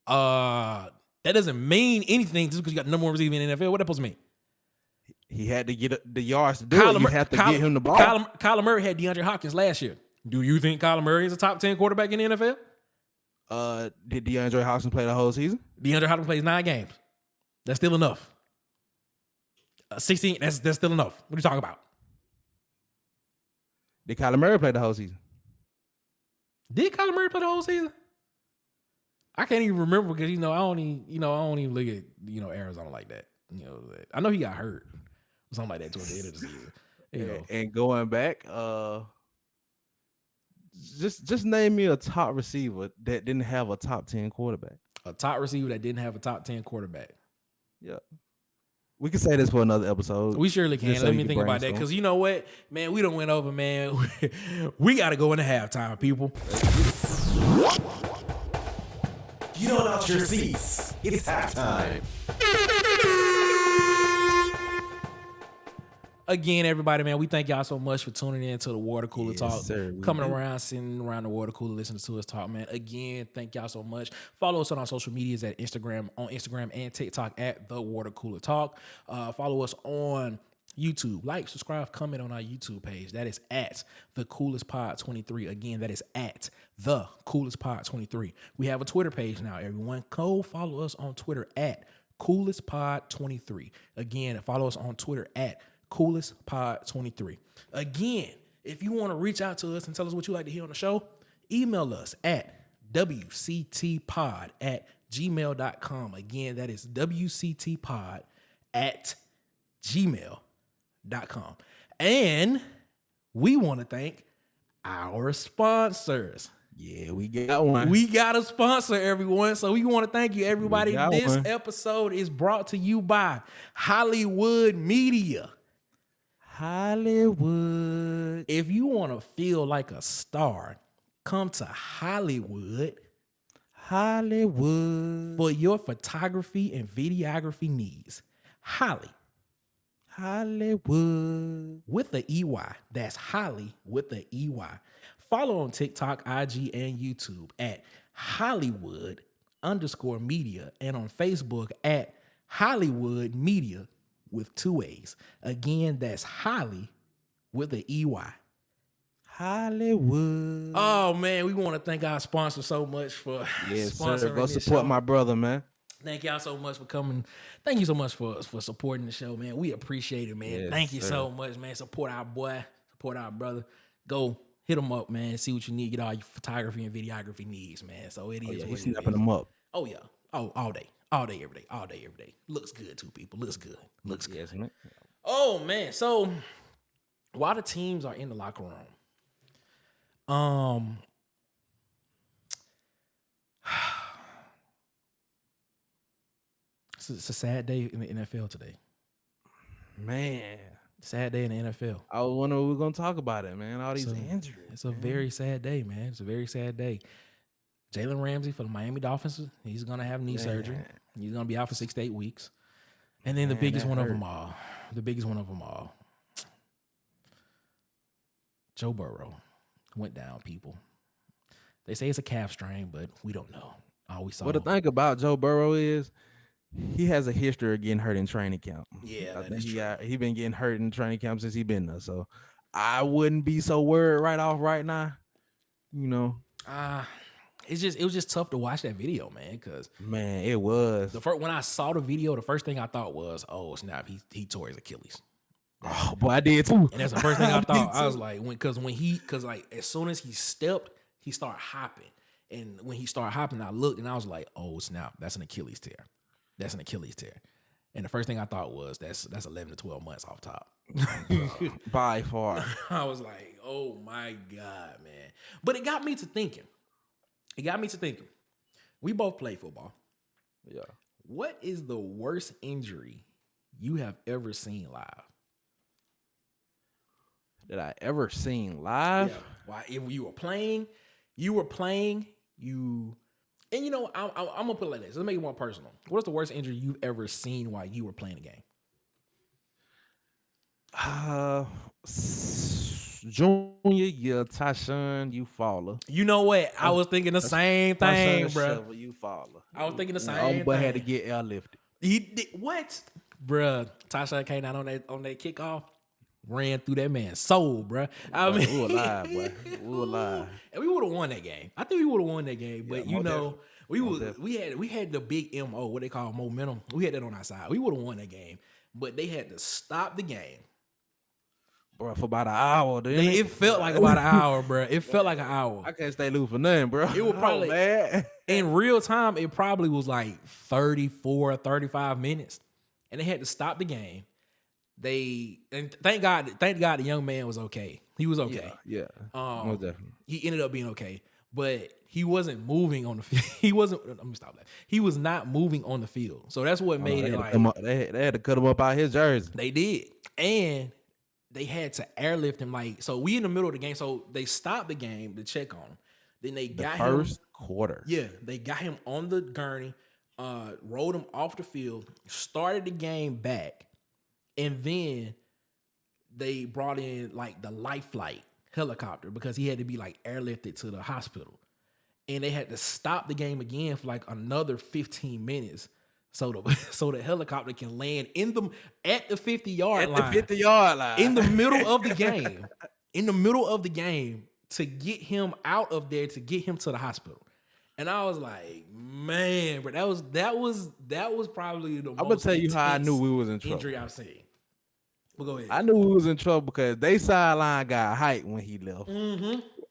B: That doesn't mean anything just because you got number one receiver in the NFL. What that supposed to mean?
C: He had to get the yards to do it. You have to get him the ball.
B: Kyler Murray had DeAndre Hopkins last year. Do you think Kyler Murray is a top 10 quarterback in the NFL?
C: Did DeAndre Hopkins play the whole season?
B: DeAndre Hopkins plays 9 games. That's still enough. 16, that's still enough. What are you talking about?
C: Did Kyler Murray play the whole season?
B: Did Kyler Murray play the whole season? I can't even remember because I don't even look at Arizona like that. I know he got hurt or something like that towards the end of the season.
C: And going back, just name me a top receiver that didn't have a top 10 quarterback.
B: A top receiver that didn't have a top 10 quarterback.
C: Yeah. We can say this for another episode.
B: We surely can. Let me think about that. Because you know what? Man, we done went over, man. We got to go into halftime, people.
A: You don't out your seats. It's halftime.
B: Again, everybody, man, we thank y'all so much for tuning in to the Water Cooler Talk.
C: Sir,
B: Coming around, sitting around the water cooler, listening to us talk, man. Again, thank y'all so much. Follow us on our social medias on Instagram and TikTok at the Water Cooler Talk. Follow us on YouTube. Like, subscribe, comment on our YouTube page. That is at The Coolest Pod 23. Again, that is at The Coolest Pod 23. We have a Twitter page now, everyone. Go follow us on Twitter at Coolest Pod 23. Again, follow us on Twitter at Coolest Pod 23. Again, if you want to reach out to us and tell us what you like to hear on the show, email us at wctpod@gmail.com. Again, that is wctpod@gmail.com. And we want to thank our sponsors.
C: Yeah, we got one.
B: We got a sponsor, everyone. So we want to thank you, everybody. This episode is brought to you by Hollywood Media.
C: Hollywood.
B: If you want to feel like a star, come to Hollywood.
C: Hollywood.
B: For your photography and videography needs.
C: Hollywood.
B: With the EY. That's Holly with the EY. Follow on TikTok, IG, and YouTube at Hollywood_media and on Facebook at Hollywood Media with 2 A's. Again, that's Holly with the EY.
C: Hollywood.
B: Oh, man, we want to thank our sponsor so much for sponsoring
C: sir. Go
B: this
C: support
B: show.
C: my brother, man.
B: Thank y'all so much for coming. Thank you so much for supporting the show, man. We appreciate it, man.
C: Yes,
B: Thank you
C: sir.
B: so much, man. Support our boy. Support our brother. Go hit him up, man. See what you need. Get all your photography and videography needs, man. So it is.
C: Yeah,
B: what
C: he's
B: it
C: snapping
B: is.
C: them up.
B: Oh, yeah. Oh, all day. All day, every day. All day, every day. Looks good, too, people. Looks good. Looks good.
C: Yes, man.
B: Oh, man. So while the teams are in the locker room, it's a sad day in the NFL today.
C: Man.
B: Sad day in the NFL.
C: I was wondering we were going to talk about it, man. All these injuries.
B: It's a very sad day, man. It's a very sad day. Jalen Ramsey for the Miami Dolphins, he's going to have knee surgery. He's going to be out for 6 to 8 weeks. And then the biggest one of them all, Joe Burrow went down, people. They say it's a calf strain, but we don't know. All we saw.
C: What the thing about Joe Burrow is he has a history of getting hurt in training camp.
B: Yeah,
C: I think he been getting hurt in training camp since he been there. So I wouldn't be so worried right now. You know.
B: It was just tough to watch that video, man. Because
C: man, it was
B: when I saw the video, the first thing I thought was, "Oh snap, he tore his Achilles."
C: Oh, boy, I did too.
B: And that's the first thing I thought. I was like, because as soon as he stepped, he started hopping, and when he started hopping, I looked and I was like, "Oh snap, that's an Achilles tear. That's an Achilles tear." And the first thing I thought was, "That's 11 to 12 months off top."
C: By far.
B: I was like, "Oh my God, man!" But it got me to thinking. We both play football.
C: Yeah.
B: What is the worst injury you have ever seen live?
C: That I ever seen live?
B: Yeah. Why? If you were playing, and you know, I'm gonna put it like this. Let's make it more personal. What's the worst injury you've ever seen while you were playing a game?
C: Junior year, Tyshawn Eufaula.
B: You know what? I was thinking the same thing, bro.
C: Eufaula.
B: I was thinking the same thing.
C: But had to get airlifted.
B: He did what, bro? Tyshawn came out on that kickoff, ran through that man's soul, bro. I mean,
C: we were live, boy. We were live,
B: and we would have won that game. I think we would have won that game, but you know, we had the big MO, what they call momentum. We had that on our side. We would have won that game, but they had to stop the game.
C: Bro, for about an hour.
B: It felt like about an hour, bro. It felt like an hour.
C: I can't stay loose for nothing, bro.
B: It was probably in real time. It probably was like 34, 35 minutes, and they had to stop the game. And thank God the young man was okay. He was okay.
C: Yeah. Most definitely.
B: He ended up being okay, but he wasn't moving on the field. He wasn't. Let me stop that. He was not moving on the field. So that's what made it like
C: they had to cut him up out his jersey.
B: They did, and they had to airlift him. Like, so we in the middle of the game. So they stopped the game to check on him. Then they got him
C: first quarter.
B: Yeah, they got him on the gurney, rolled him off the field, started the game back, and then they brought in like the life flight helicopter because he had to be like airlifted to the hospital. And they had to stop the game again for like another 15 minutes. So the helicopter can land at the 50-yard line.
C: At the 50-yard line.
B: In the middle of the game. In the middle of the game to get him out of there, to get him to the hospital. And I was like, man, but that was probably the most
C: I'm gonna tell you how I knew we was in trouble.
B: Injury I've seen. But go ahead.
C: I knew we was in trouble because they sideline got hyped when he left.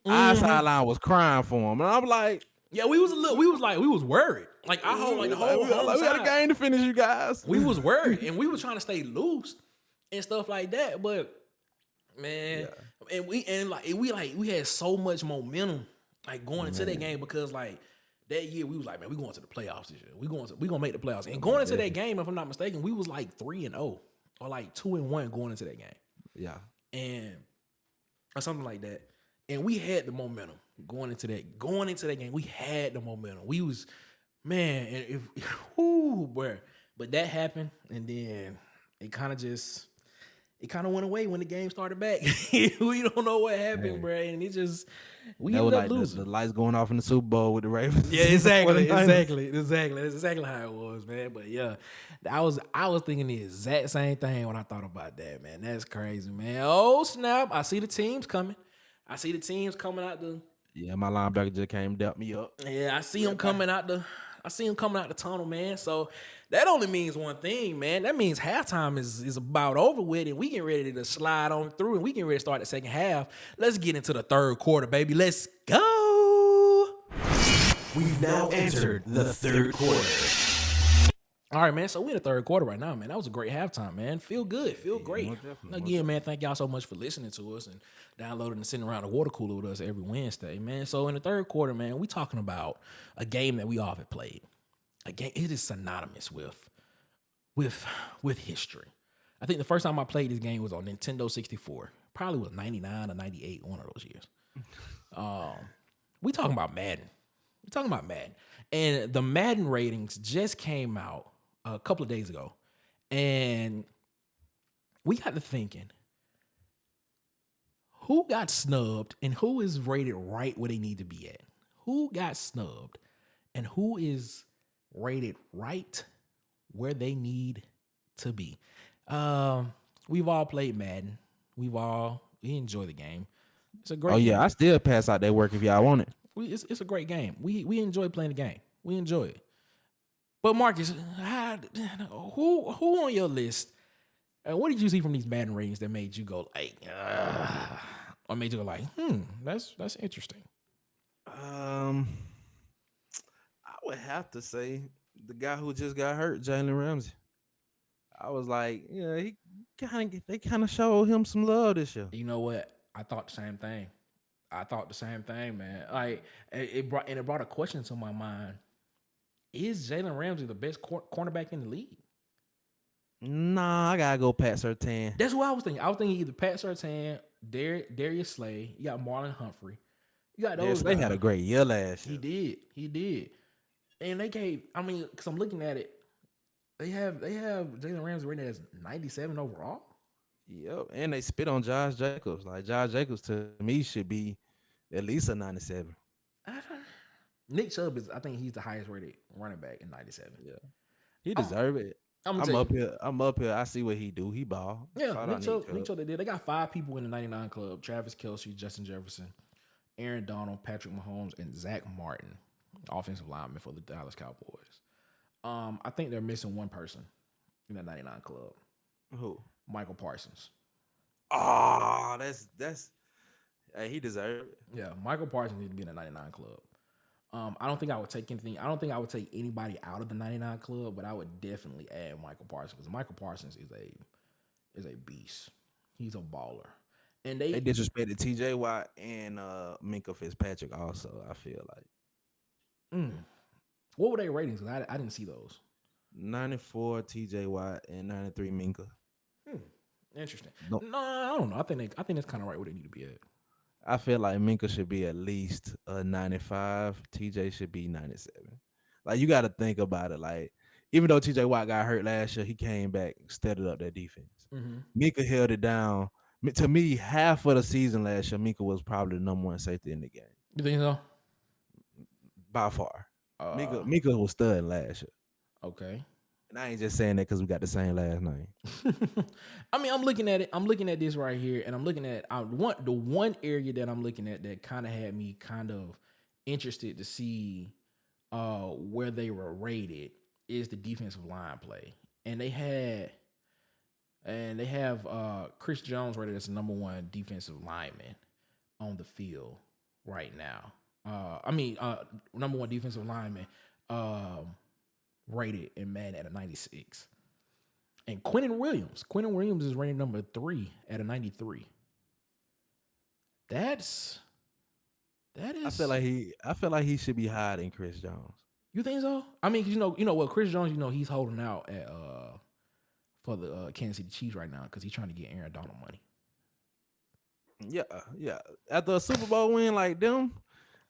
C: Our sideline was crying for him. And I'm like,
B: yeah, we was worried. Like I hold like the whole
C: we got a game to finish, you guys.
B: We was worried and we was trying to stay loose and stuff like that. But man, and we had so much momentum Like going into that game because like that year we was like, man, we going to the playoffs this year. We gonna make the playoffs. And going into that game, if I'm not mistaken, we was like 3-0 or like 2-1 going into that game.
C: Yeah.
B: And or something like that. And we had the momentum going into that game. We had the momentum. We was, man, and if boy. But that happened, and then it kind of went away when the game started back. We don't know what happened, bro. And it just we ended up losing.
C: The lights going off in the Super Bowl with the Ravens.
B: Yeah, exactly. That's exactly how it was, man. But yeah, I was thinking the exact same thing when I thought about that, man. That's crazy, man. Oh snap! I see the teams coming. out the.
C: Yeah, my linebacker just came and dealt me up.
B: Yeah, I see him coming out the tunnel, man. So that only means one thing, man. That means halftime is about over with, and we getting ready to slide on through, and we getting ready to start the second half. Let's get into the third quarter, baby. Let's go.
A: We've now entered the third quarter.
B: All right, man. So we in the third quarter right now, man. That was a great halftime, man. Feel good. Feel great. Again, man, thank y'all so much for listening to us and downloading and sitting around the water cooler with us every Wednesday, man. So in the third quarter, man, we talking about a game that we all have played. A game, it is synonymous with history. I think the first time I played this game was on Nintendo 64. Probably was 99 or 98, one of those years. We talking about Madden. And the Madden ratings just came out a couple of days ago. And we got to thinking, who got snubbed and who is rated right where they need to be at? Who got snubbed and who is rated right where they need to be? We've all played Madden. We enjoy the game. It's a great game.
C: I still pass out that work if y'all want it.
B: It's a great game. We enjoy playing the game. We enjoy it. But Marcus, who on your list? What did you see from these Madden ratings that made you go like, or made you go like, that's interesting?
C: I would have to say the guy who just got hurt, Jalen Ramsey. I was like, yeah, they kind of showed him some love this year.
B: You know what? I thought the same thing. Man. Like it brought a question to my mind. Is Jalen Ramsey the best cornerback in the league?
C: Nah, I gotta go Pat Surtain.
B: That's what I was thinking. I was thinking either Pat Surtain, Darius Slay. You got Marlon Humphrey. You got those.
C: They had a great year last
B: year. He did. And they gave. I mean, because I'm looking at it, they have Jalen Ramsey rated as 97 overall.
C: Yep, and they spit on Josh Jacobs. Like Josh Jacobs to me should be at least a 97.
B: Nick Chubb is, I think he's the highest rated running back in 97.
C: Yeah, he deserve it. I'm up here. I see what he do. He ball.
B: Yeah, Nick Chubb they did. They got 5 people in the 99 club: Travis Kelce, Justin Jefferson, Aaron Donald, Patrick Mahomes, and Zach Martin, offensive lineman for the Dallas Cowboys. I think they're missing one person in the 99 club.
C: Who?
B: Michael Parsons.
C: Oh, that's hey, he deserved it.
B: Yeah, Michael Parsons needs to be in the 99 club. I don't think I would take anything. I don't think I would take anybody out of the 99 club, but I would definitely add Michael Parsons because Michael Parsons is a beast. He's a baller. And they
C: disrespected TJ Watt and Minkah Fitzpatrick also, I feel like.
B: What were their ratings? I didn't see those.
C: 94 TJ Watt and 93 Minkah.
B: Interesting. No, I don't know. I think that's kind of right where they need to be at.
C: I feel like Minkah should be at least a 95. TJ should be 97. Like, you got to think about it. Like, even though TJ Watt got hurt last year, he came back, steadied up that defense. Minkah held it down. To me, half of the season last year, Minkah was probably the number one safety in the game.
B: You think so?
C: By far. Minkah was stud last year.
B: Okay.
C: And I ain't just saying that because we got the same last name.
B: I mean, I'm looking at it. I'm looking at this right here, and I'm looking at the one area that I'm looking at that kind of had me kind of interested to see where they were rated is the defensive line play, and they have Chris Jones rated as the number one defensive lineman on the field right now. Number one defensive lineman. Rated in Madden at a 96. And Quentin Williams is rated number 3 at a 93. That's That is.
C: I feel like he should be higher than Chris Jones.
B: You think so? I mean, 'cause you know what, Chris Jones, he's holding out at for the Kansas City Chiefs right now because he's trying to get Aaron Donald money.
C: Yeah. After a Super Bowl win like them,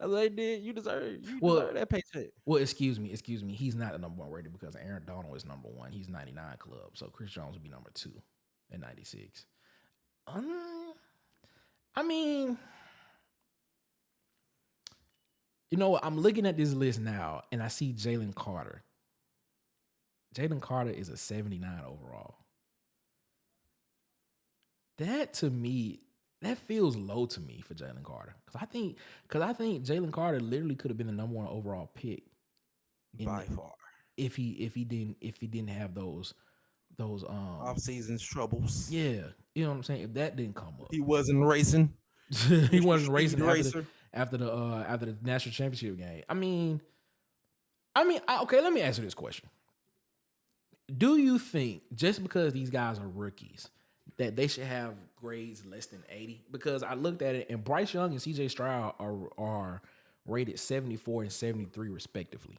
C: as they did, you deserve that paycheck.
B: Well, excuse me. He's not the number one rated because Aaron Donald is number one. He's 99 club, so Chris Jones would be number 2 at 96. I mean, you know what? I'm looking at this list now, and I see Jalen Carter. Jalen Carter is a 79 overall. That to me, that feels low to me for Jalen Carter. Because I think Jalen Carter literally could have been the number 1 overall pick
C: By far.
B: if he didn't have those
C: off season's troubles.
B: Yeah. You know what I'm saying? If that didn't come up.
C: He wasn't racing.
B: He wasn't racing
C: racer.
B: after the national championship game. I mean, okay, let me answer this question. Do you think just because these guys are rookies that they should have grades less than 80? Because I looked at it, and Bryce Young and CJ Stroud are rated 74 and 73 respectively.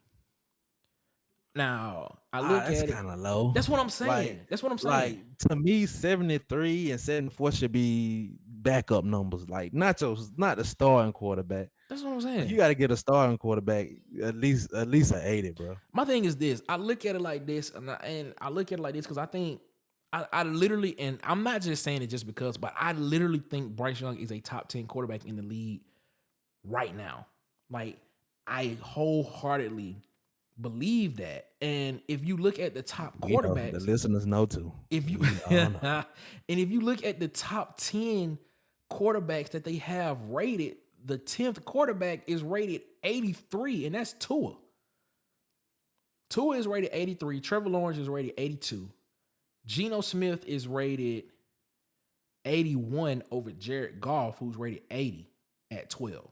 B: Now, I look at it.
C: That's kind of low.
B: That's what I'm saying.
C: Like, to me, 73 and 74 should be backup numbers. Like, not the starting quarterback.
B: That's what I'm saying.
C: You got to get a starting quarterback at least an 80, bro.
B: My thing is this. I look at it like this, and I look at it like this because I think I literally, and I'm not just saying it just because, but I literally think Bryce Young is a top 10 quarterback in the league right now. Like, I wholeheartedly believe that. And if you look at the top quarterbacks,
C: the listeners know too.
B: If you and if you look at the top 10 quarterbacks that they have rated, the 10th quarterback is rated 83, and that's Tua. Tua is rated 83. Trevor Lawrence is rated 82. Geno Smith is rated 81 over Jared Goff, who's rated 80 at 12.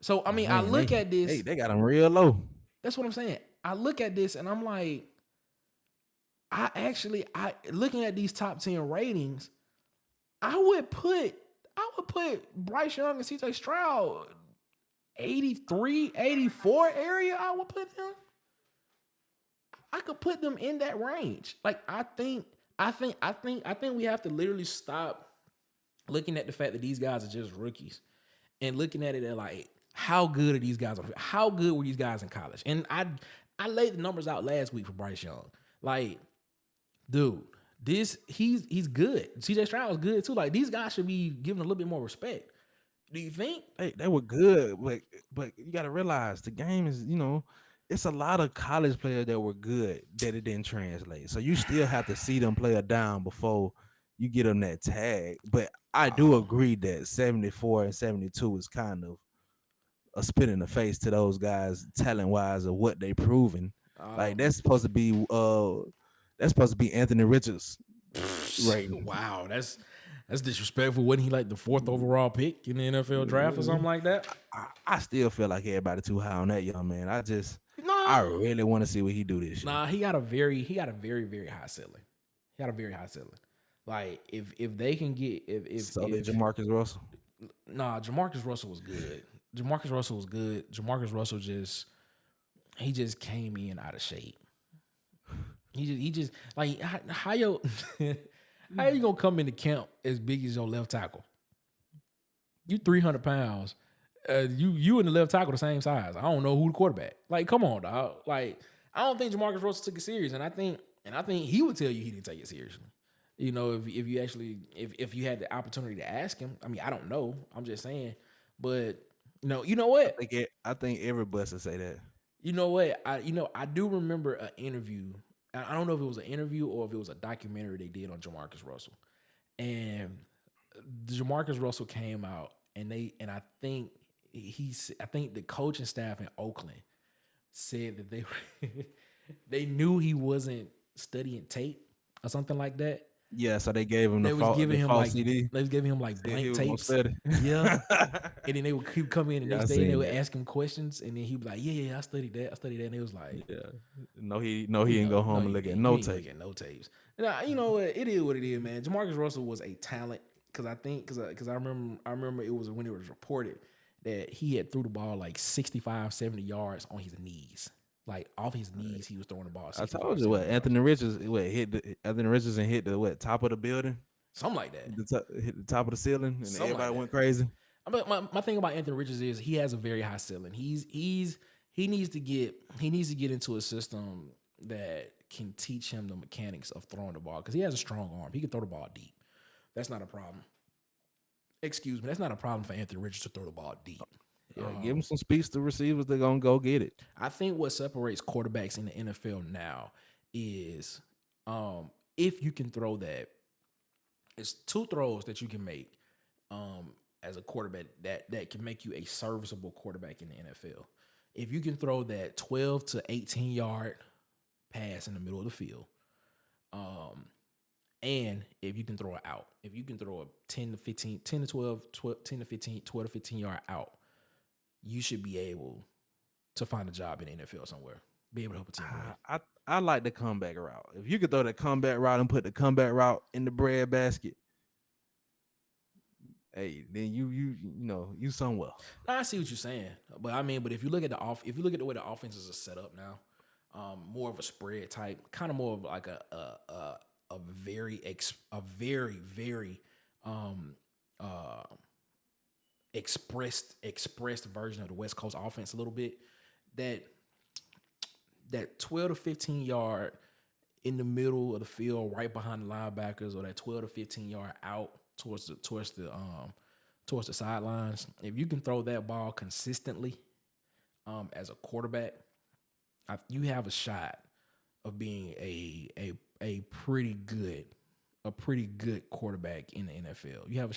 B: So, I mean, I look at this.
C: Hey, they got him real low.
B: That's what I'm saying. I look at this and I'm like, looking at these top 10 ratings, I would put Bryce Young and CJ Stroud 83, 84 area. I would put them. I could put them in that range. Like, I think we have to literally stop looking at the fact that these guys are just rookies and looking at it at like, how good are these guys? How good were these guys in college? And I laid the numbers out last week for Bryce Young. Like, dude, he's good. CJ Stroud is good too. Like, these guys should be given a little bit more respect. Do you think?
C: Hey, they were good, but you got to realize the game is, it's a lot of college players that were good that it didn't translate. So you still have to see them play a down before you get them that tag. But I do agree that 74 and 72 is kind of a spit in the face to those guys talent wise of what they proven. Like, that's supposed to be Anthony Richards rating.
B: Wow, that's disrespectful. Wasn't he like the 4th overall pick in the NFL draft or something like that?
C: I still feel like everybody too high on that young man. I really want to see what he do this year.
B: Nah, he got a very, very high ceiling. He got a very high ceiling. Like, if they can get
C: Jamarcus Russell.
B: Nah, Jamarcus Russell was good. Jamarcus Russell just came in out of shape. He just like how you gonna come into camp as big as your left tackle? You 300 pounds. You and the left tackle the same size. I don't know who the quarterback. Like, come on, dog. Like, I don't think Jamarcus Russell took it serious, and I think he would tell you he didn't take it seriously. If you actually if you had the opportunity to ask him. I mean, I don't know. I'm just saying, but. No, you know what?
C: I think every bus will say that.
B: You know what? I do remember an interview. I don't know if it was an interview or if it was a documentary they did on Jamarcus Russell. And Jamarcus Russell came out and I think the coaching staff in Oakland said that they knew he wasn't studying tape or something like that.
C: Yeah, so they gave him false CD.
B: They was giving him like blank tapes. Yeah, and then they would keep coming in the next day and they would ask him questions, and then he'd be like, "Yeah, I studied that, and it was like,
C: "Yeah, no, he didn't go home and look at no tapes.
B: No tapes." Now, you know what? It is what it is, man. Jamarcus Russell was a talent because I remember it was when it was reported that he had threw the ball like 65, 70 yards on his knees. Like off his knees, he was throwing the ball.
C: I told you Anthony Richardson hit the top of the building,
B: something like that.
C: Hit the top of the ceiling, and
B: Something
C: everybody
B: like
C: went crazy.
B: My thing about Anthony Richardson is he has a very high ceiling. He needs to get into a system that can teach him the mechanics of throwing the ball, because he has a strong arm. He can throw the ball deep. That's not a problem. Excuse me, that's not a problem for Anthony Richardson to throw the ball deep.
C: Yeah, give him some speeds to receivers. They're gonna go get it.
B: I think what separates quarterbacks in the NFL now is if you can throw that. It's two throws that you can make as a quarterback that can make you a serviceable quarterback in the NFL. If you can throw that 12 to 18 yard pass in the middle of the field, and if you can throw it out, if you can throw a 10 to 15 yard out, you should be able to find a job in the NFL somewhere. Be able to help a team win.
C: I like the comeback route. If you could throw the comeback route and put the comeback route in the bread basket, hey, then you somewhere.
B: I see what you're saying, but if you look at the way the offenses are set up now, more of a spread type, kind of more of like a very expressed version of the West Coast offense a little bit. That 12 to 15 yard in the middle of the field, right behind the linebackers, or that 12 to 15 yard out towards the sidelines. If you can throw that ball consistently, as a quarterback, you have a shot of being a pretty good quarterback in the NFL. You have a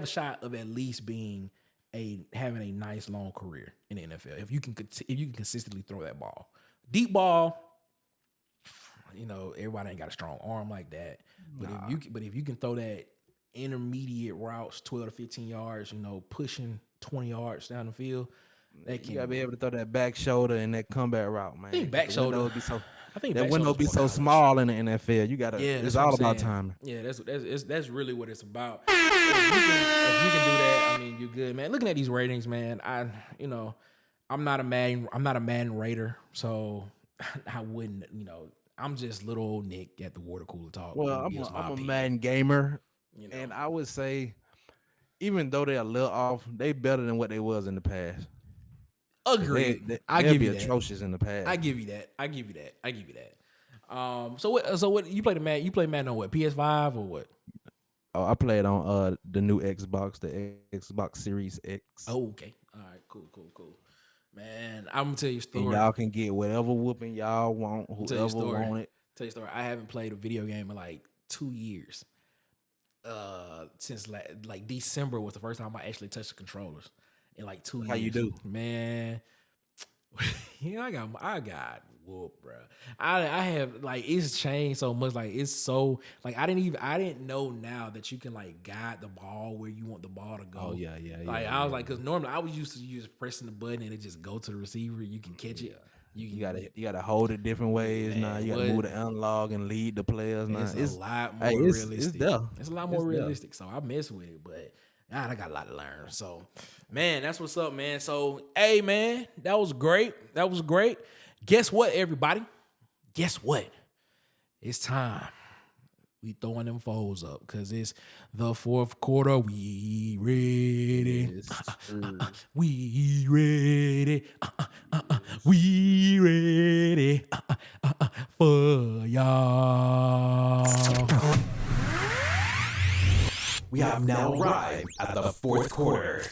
B: shot of at least having a nice long career in the NFL if you can consistently throw that ball. Deep ball, everybody ain't got a strong arm like that. But if you can throw that intermediate routes, 12 to 15 yards, pushing 20 yards down the field,
C: you gotta be able to throw that back shoulder and that comeback route, man.
B: I think back shoulder
C: would be so.
B: I think
C: that window be so small in the NFL. You gotta. Yeah, it's all about timing.
B: Yeah, that's really what it's about. If you can do that, you're good, man. Looking at these ratings, man, I'm not a Madden Raider, so I wouldn't. I'm just little old Nick at the water cooler talk.
C: Well, I'm a Madden gamer, and I would say, even though they're a little off, they better than what they was in the past.
B: Agreed.
C: I give you atrocious in the past.
B: I give you that. So what you play Madden? You play Madden on what? PS5 or what?
C: Oh, I played on the new Xbox, the Xbox Series X.
B: Oh, okay. All right, cool. Man, I'm gonna tell you a story.
C: And y'all can get whatever whooping y'all want, whoever want it.
B: Tell you a story. I haven't played a video game in like 2 years. Since like December was the first time I actually touched the controllers in like 2 years.
C: How you do,
B: man? I got whooped, bro. I have, like, it's changed so much. Like, it's so, like, I didn't know now that you can like guide the ball where you want the ball to go.
C: Oh yeah.
B: I was like, because normally I was used to just pressing the button and it just go to the receiver. You can catch it.
C: You gotta hold it different ways now. You gotta move the analog and lead the players now.
B: It's a lot more realistic.
C: It's
B: a lot more realistic. So I mess with it, but God, I got a lot to learn. So, man, that's what's up, man. So, hey, man, that was great. Guess what, everybody? Guess what? It's time. We throwing them foes up because it's the fourth quarter. We ready. We ready. We ready for y'all.
A: We have now arrived at the fourth quarter.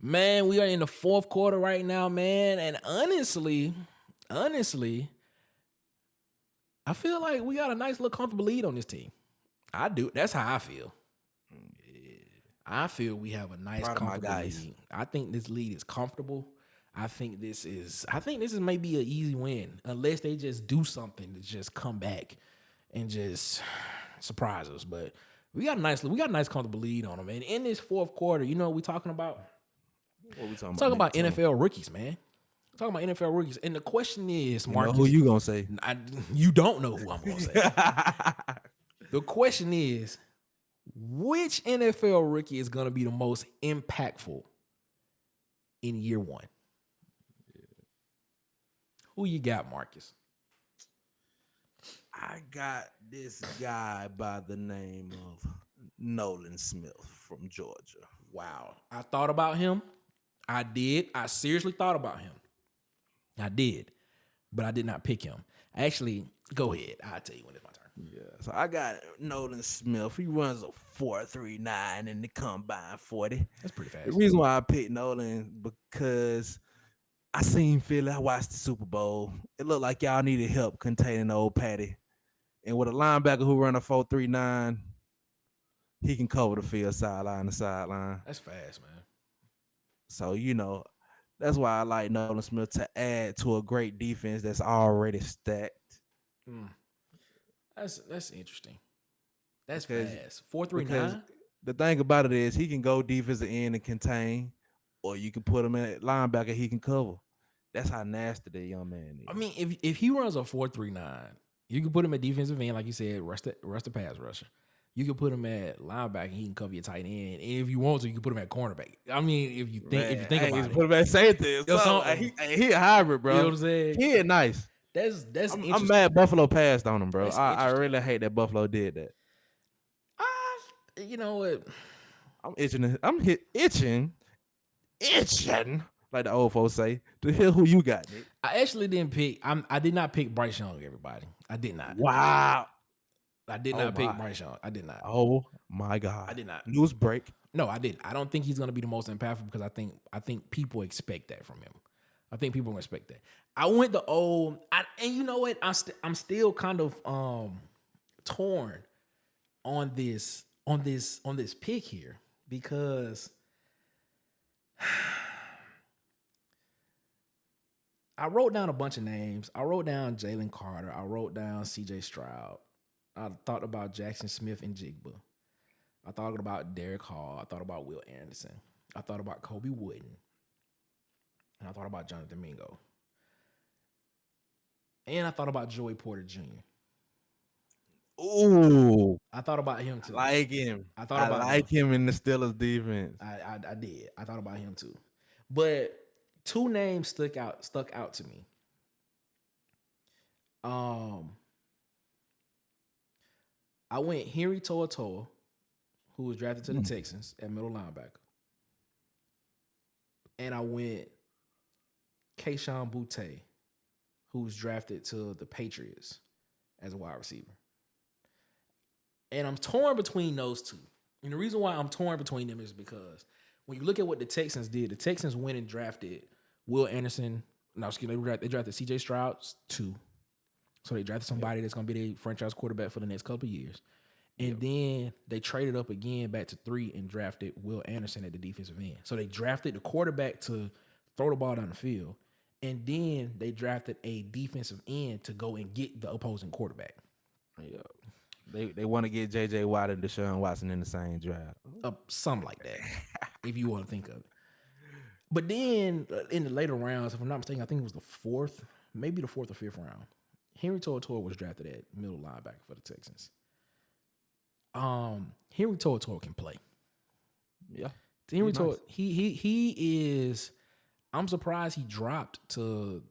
B: Man, we are in the fourth quarter right now, man. And honestly, I feel like we got a nice little comfortable lead on this team. I do. That's how I feel. I feel we have a nice comfortable lead. I think this lead is comfortable. I think this is maybe an easy win, unless they just do something to just come back and just surprise us. But we got a nice comfortable lead on them. And in this fourth quarter, you know what we talking about?
C: What we talking
B: about? Talking about NFL rookies, man. Talking about NFL rookies. And the question is, Marcus,
C: who you gonna say?
B: You don't know who I'm gonna say. The question is, which NFL rookie is gonna be the most impactful in year one. Who you got, Marcus?
C: I got this guy by the name of Nolan Smith from Georgia.
B: Wow. I thought about him. I did. I seriously thought about him. I did. But I did not pick him. Actually, go ahead. I'll tell you when it's my turn.
C: Yeah. So I got Nolan Smith. He runs a 4.39 in the combine 40.
B: That's pretty fast.
C: The reason why I picked Nolan because I seen Philly. I watched the Super Bowl. It looked like y'all needed help containing old Patty. And with a linebacker who run a 4.39, he can cover the field sideline to sideline.
B: That's fast, man.
C: So, that's why I like Nolan Smith to add to a great defense that's already stacked.
B: That's interesting. That's fast. 4.39.
C: The thing about it is he can go defensive end and contain, or you can put him at linebacker, he can cover. That's how nasty that young man is.
B: I mean, if he runs a 4.39, you can put him at defensive end, like you said, rush the pass rusher. You can put him at linebacker, he can cover your tight end. And if you want to, you can put him at cornerback. I mean, if you think about it.
C: Put him at safety. He a hybrid, bro.
B: You know what I'm saying?
C: He is nice.
B: That's interesting.
C: I'm mad Buffalo passed on him, bro. I really hate that Buffalo did that.
B: You know what?
C: I'm itching, like the old folks say, to hear who you got, Nick.
B: I actually didn't pick. I did not pick Bryce Young, everybody. I did not.
C: Wow.
B: I did not pick Bryce Young. I did not.
C: Oh my God.
B: I did not.
C: News break.
B: No, I didn't. I don't think he's gonna be the most impactful because I think people expect that from him. I think people expect that. I went the old, and you know what? I'm still kind of torn on this pick here because I wrote down a bunch of names. I wrote down Jalen Carter. I wrote down C.J. Stroud. I thought about Jackson Smith and Jigba. I thought about Derek Hall. I thought about Will Anderson. I thought about Kobe Wooden. And I thought about Jonathan Mingo. And I thought about Joey Porter Jr.
C: Ooh.
B: I thought about him too.
C: I like him.
B: I
C: like him in the Steelers defense.
B: I did. I thought about him too. But two names stuck out to me. I went Henry To'oTo'o, who was drafted to the Texans at middle linebacker. And I went Kayshon Boutte, who was drafted to the Patriots as a wide receiver. And I'm torn between those two. And the reason why I'm torn between them is because when you look at what the Texans did, the Texans went and drafted Will Anderson. They drafted C.J. Stroud 2. So they drafted somebody that's going to be their franchise quarterback for the next couple of years. And then they traded up again back to 3 and drafted Will Anderson at the defensive end. So they drafted the quarterback to throw the ball down the field. And then they drafted a defensive end to go and get the opposing quarterback.
C: Yeah. They want to get J.J. Watt and Deshaun Watson in the same draft.
B: Something like that, if you want to think of it. But then in the later rounds, if I'm not mistaken, I think it was the 4th, maybe the 4th or 5th round, Henry To'oTo'o was drafted at middle linebacker for the Texans. Henry To'oTo'o can play.
C: Yeah.
B: Henry To'oTo'o, he is. I'm surprised he dropped to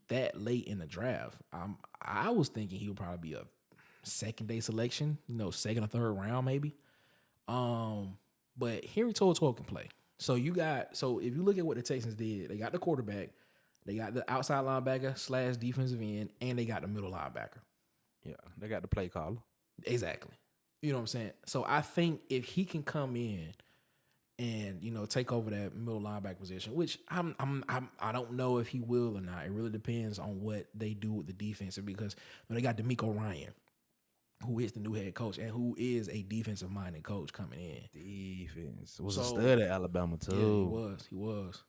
B: that late in the draft. I was thinking he would probably be a second-day selection, second or third round maybe. But Henry To'oTo'o can play. So if you look at what the Texans did, they got the quarterback, they got the outside linebacker / defensive end, and they got the middle linebacker.
C: Yeah, they got the play caller.
B: Exactly. You know what I'm saying? So I think if he can come in and take over that middle linebacker position, which I don't know if he will or not. It really depends on what they do with the defense, because they got DeMeco Ryan, who is the new head coach and who is a defensive-minded coach coming in.
C: Defense was a stud at Alabama too.
B: Yeah, he was.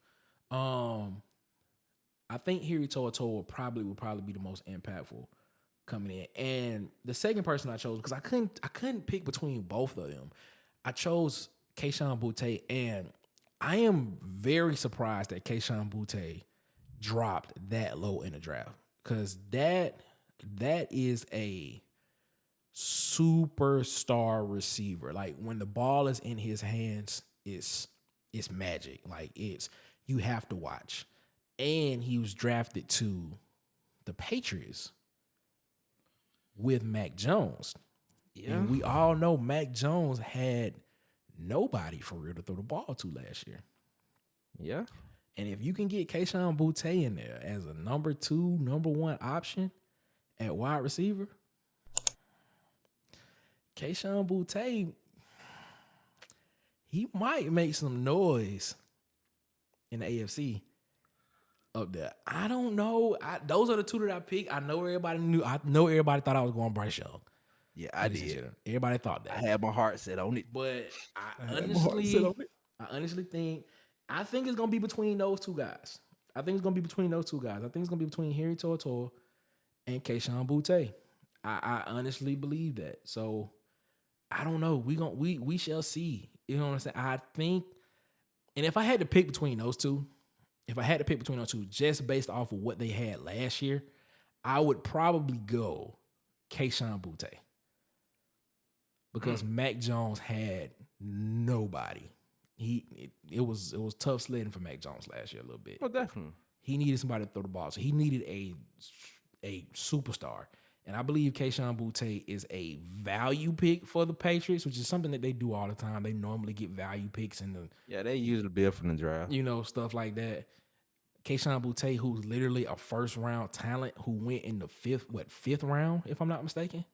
B: I think Henry To'oTo'o will probably be the most impactful coming in. And the second person I chose, because I couldn't pick between both of them, I chose Kayshon Boutte, and I am very surprised that Kayshon Boutte dropped that low in the draft, because that is a superstar receiver. Like, when the ball is in his hands, it's magic. Like, you have to watch. And he was drafted to the Patriots with Mac Jones.
C: Yeah.
B: And we all know Mac Jones had nobody for real to throw the ball to last year.
C: Yeah.
B: And if you can get Kayshon Boutte in there as a number 2, number 1 option at wide receiver, Kayshon Boutte, he might make some noise in the AFC up there. I don't know. Those are the two that I picked. I know everybody knew. I know everybody thought I was going Bryce Young.
C: Yeah, I did.
B: Everybody thought that.
C: I had my heart set on it.
B: But I think it's gonna be between those two guys. I think it's gonna be between Henry To'oTo'o and Kayshon Boutte. I honestly believe that. So I don't know. We shall see. You know what I'm saying? I think, and if I had to pick between those two, just based off of what they had last year, I would probably go Kayshon Boutte. Because Mac Jones had nobody. It was tough sledding for Mac Jones last year a little bit.
C: Oh, definitely.
B: He needed somebody to throw the ball. So he needed a superstar. And I believe Kayshon Boutte is a value pick for the Patriots, which is something that they do all the time. They normally get value picks in the
C: they usually bid from the draft.
B: Stuff like that. Kayshon Boutte, who's literally a first round talent who went in the fifth round, if I'm not mistaken.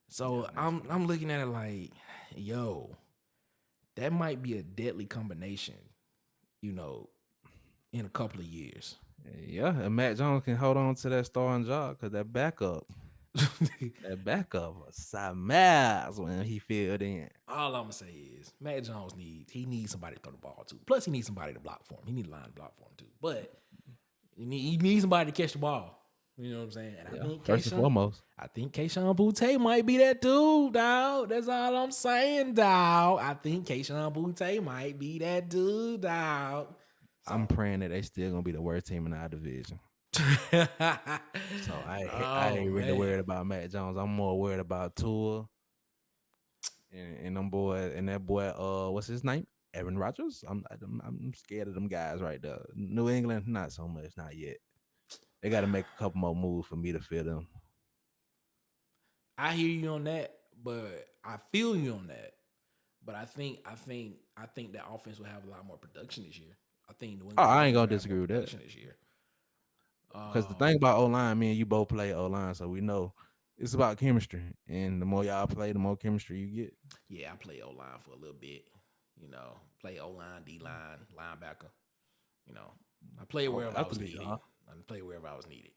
B: So I'm looking at it like, yo, that might be a deadly combination, in a couple of years.
C: Yeah, and Mac Jones can hold on to that starting job because that backup was Samaz when he filled in.
B: All I'm gonna say is Mac Jones needs somebody to throw the ball to. Plus, he needs somebody to block for him. He needs a line to block for him too. But he needs somebody to catch the ball. You know what I'm saying? And I think
C: first and foremost,
B: I think Kayshon Boutte might be that dude, dog. That's all I'm saying, dog. I think Kayshon Boutte might be that dude, dog. So,
C: I'm praying that they still gonna be the worst team in our division. So I ain't really worried about Mac Jones. I'm more worried about Tua and them boy and that boy. What's his name? Aaron Rodgers. I'm scared of them guys right there. New England, not so much, not yet. They got to make a couple more moves for me to feel them.
B: I hear you on that, but I feel you on that. But I think that offense will have a lot more production this year. I think New England.
C: I ain't gonna disagree with that
B: this year.
C: Because the thing about O-line, me and you both play O-line, so we know it's about chemistry. And the more y'all play, the more chemistry you get.
B: Yeah, I play O-line for a little bit. Play O-line, D-line, linebacker. I play wherever I was needed. I play wherever I was needed.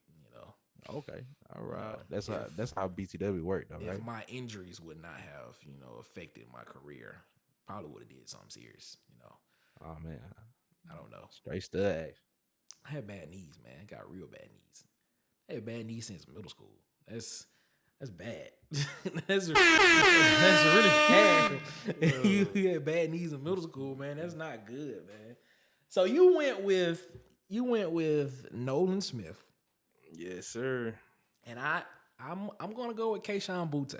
C: Okay, all right. That's how BTW worked, though, right?
B: If my injuries would not have, affected my career, probably would have did something serious.
C: Oh man,
B: I don't know.
C: Straight stud.
B: I had bad knees, man. I got real bad knees. I had bad knees since middle school. That's bad. that's really bad. You had bad knees in middle school, man. That's not good, man. So you went with Nolan Smith.
C: Yes, sir.
B: And I'm gonna go with Kayshon Boutte.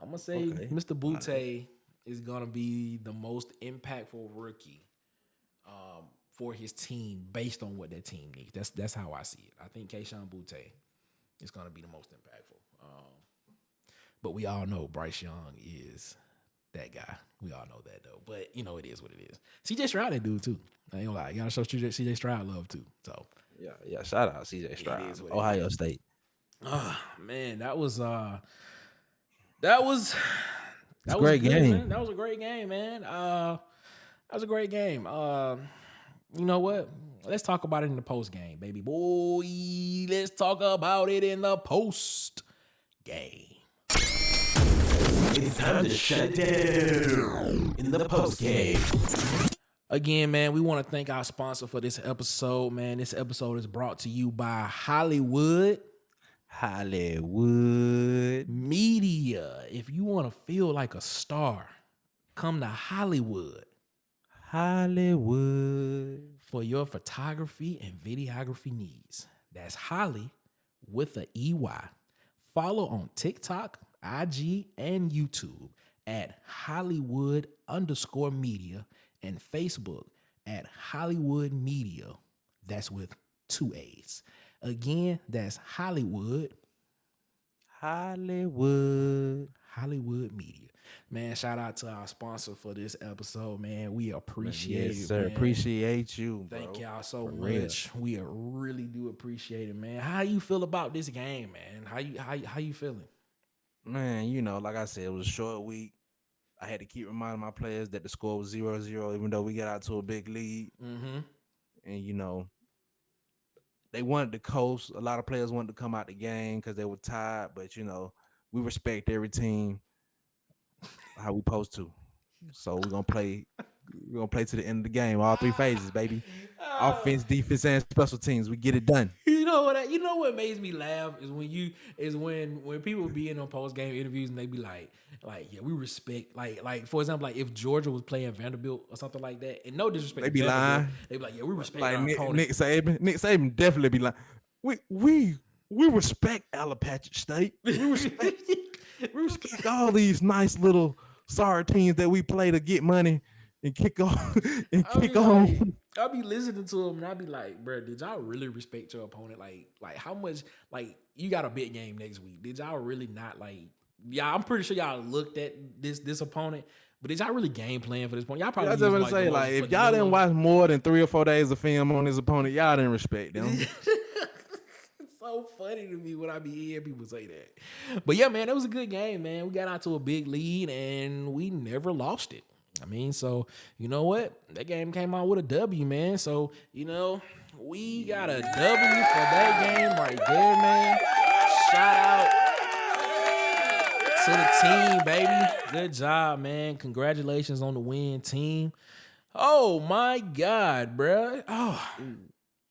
B: I'm gonna say Mr. Boutte is gonna be the most impactful rookie for his team based on what that team needs. That's how I see it. I think Kayshon Boutte is gonna be the most impactful. But we all know Bryce Young is that guy. We all know that though. But it is what it is. CJ Stroud that dude too. I ain't gonna lie. You gotta show CJ Stroud love too. So
C: yeah. Shout out CJ Stroud, Ohio State.
B: Man, that was a
C: great game.
B: That was a great game, man. That was a great game. You know what? Let's talk about it in the post game, baby boy. Let's talk about it in the post game.
A: It's time to shut down in the post game.
B: Again, man, we want to thank our sponsor for this episode, man. This episode is brought to you by Hollywood Media. If you want to feel like a star, come to Hollywood for your photography and videography needs. That's Holly with a EY. Follow on TikTok, IG, and YouTube at Hollywood_media and Facebook at Hollywood Media. That's with 2 A's. Again, that's Hollywood Media. Man, shout out to our sponsor for this episode, man. We appreciate it,
C: sir.
B: man.
C: Appreciate you, bro.
B: Thank y'all so
C: For
B: much. We really do appreciate it, man. How you feel about this game, man? How you feeling?
C: Man, you know, like I said, it was a short week. I had to keep reminding my players that the score was 0-0, even though we got out to a big lead.
B: Mm-hmm.
C: And, you know, they wanted to coast. A lot of players wanted to come out the game because they were tired. But, you know, we respect every team how we supposed to. So we're gonna play to the end of the game. All 3 phases, baby. Offense, defense, and special teams. We get it done.
B: You know what makes me laugh is when people be in on post game interviews and they be like yeah, we respect like for example, like if Georgia was playing Vanderbilt or something like that, and no disrespect,
C: They be lying.
B: They be like, yeah, we respect
C: Like
B: our opponent.
C: Nick Saban definitely be like, we respect Appalachian State. We respect all these nice little sorry teams that we play to get money and kick off and kick on.
B: I'll be listening to him and I'll be like, bro, did y'all really respect your opponent? Like how much, like you got a big game next week. Did y'all really not yeah, I'm pretty sure y'all looked at this opponent, but did y'all really game plan for this point? Y'all probably
C: I just want to say, like, if y'all didn't watch more than 3 or 4 days of film on this opponent, y'all didn't respect them.
B: It's so funny to me when I be hearing people say that. But yeah, man, it was a good game, man. We got out to a big lead and we never lost it. I mean, so you know what? That game came out with a W, man. So, you know, we got a W for that game right there, man. Shout out to the team, baby. Good job, man. Congratulations on the win, team. Oh my God, bruh. Oh,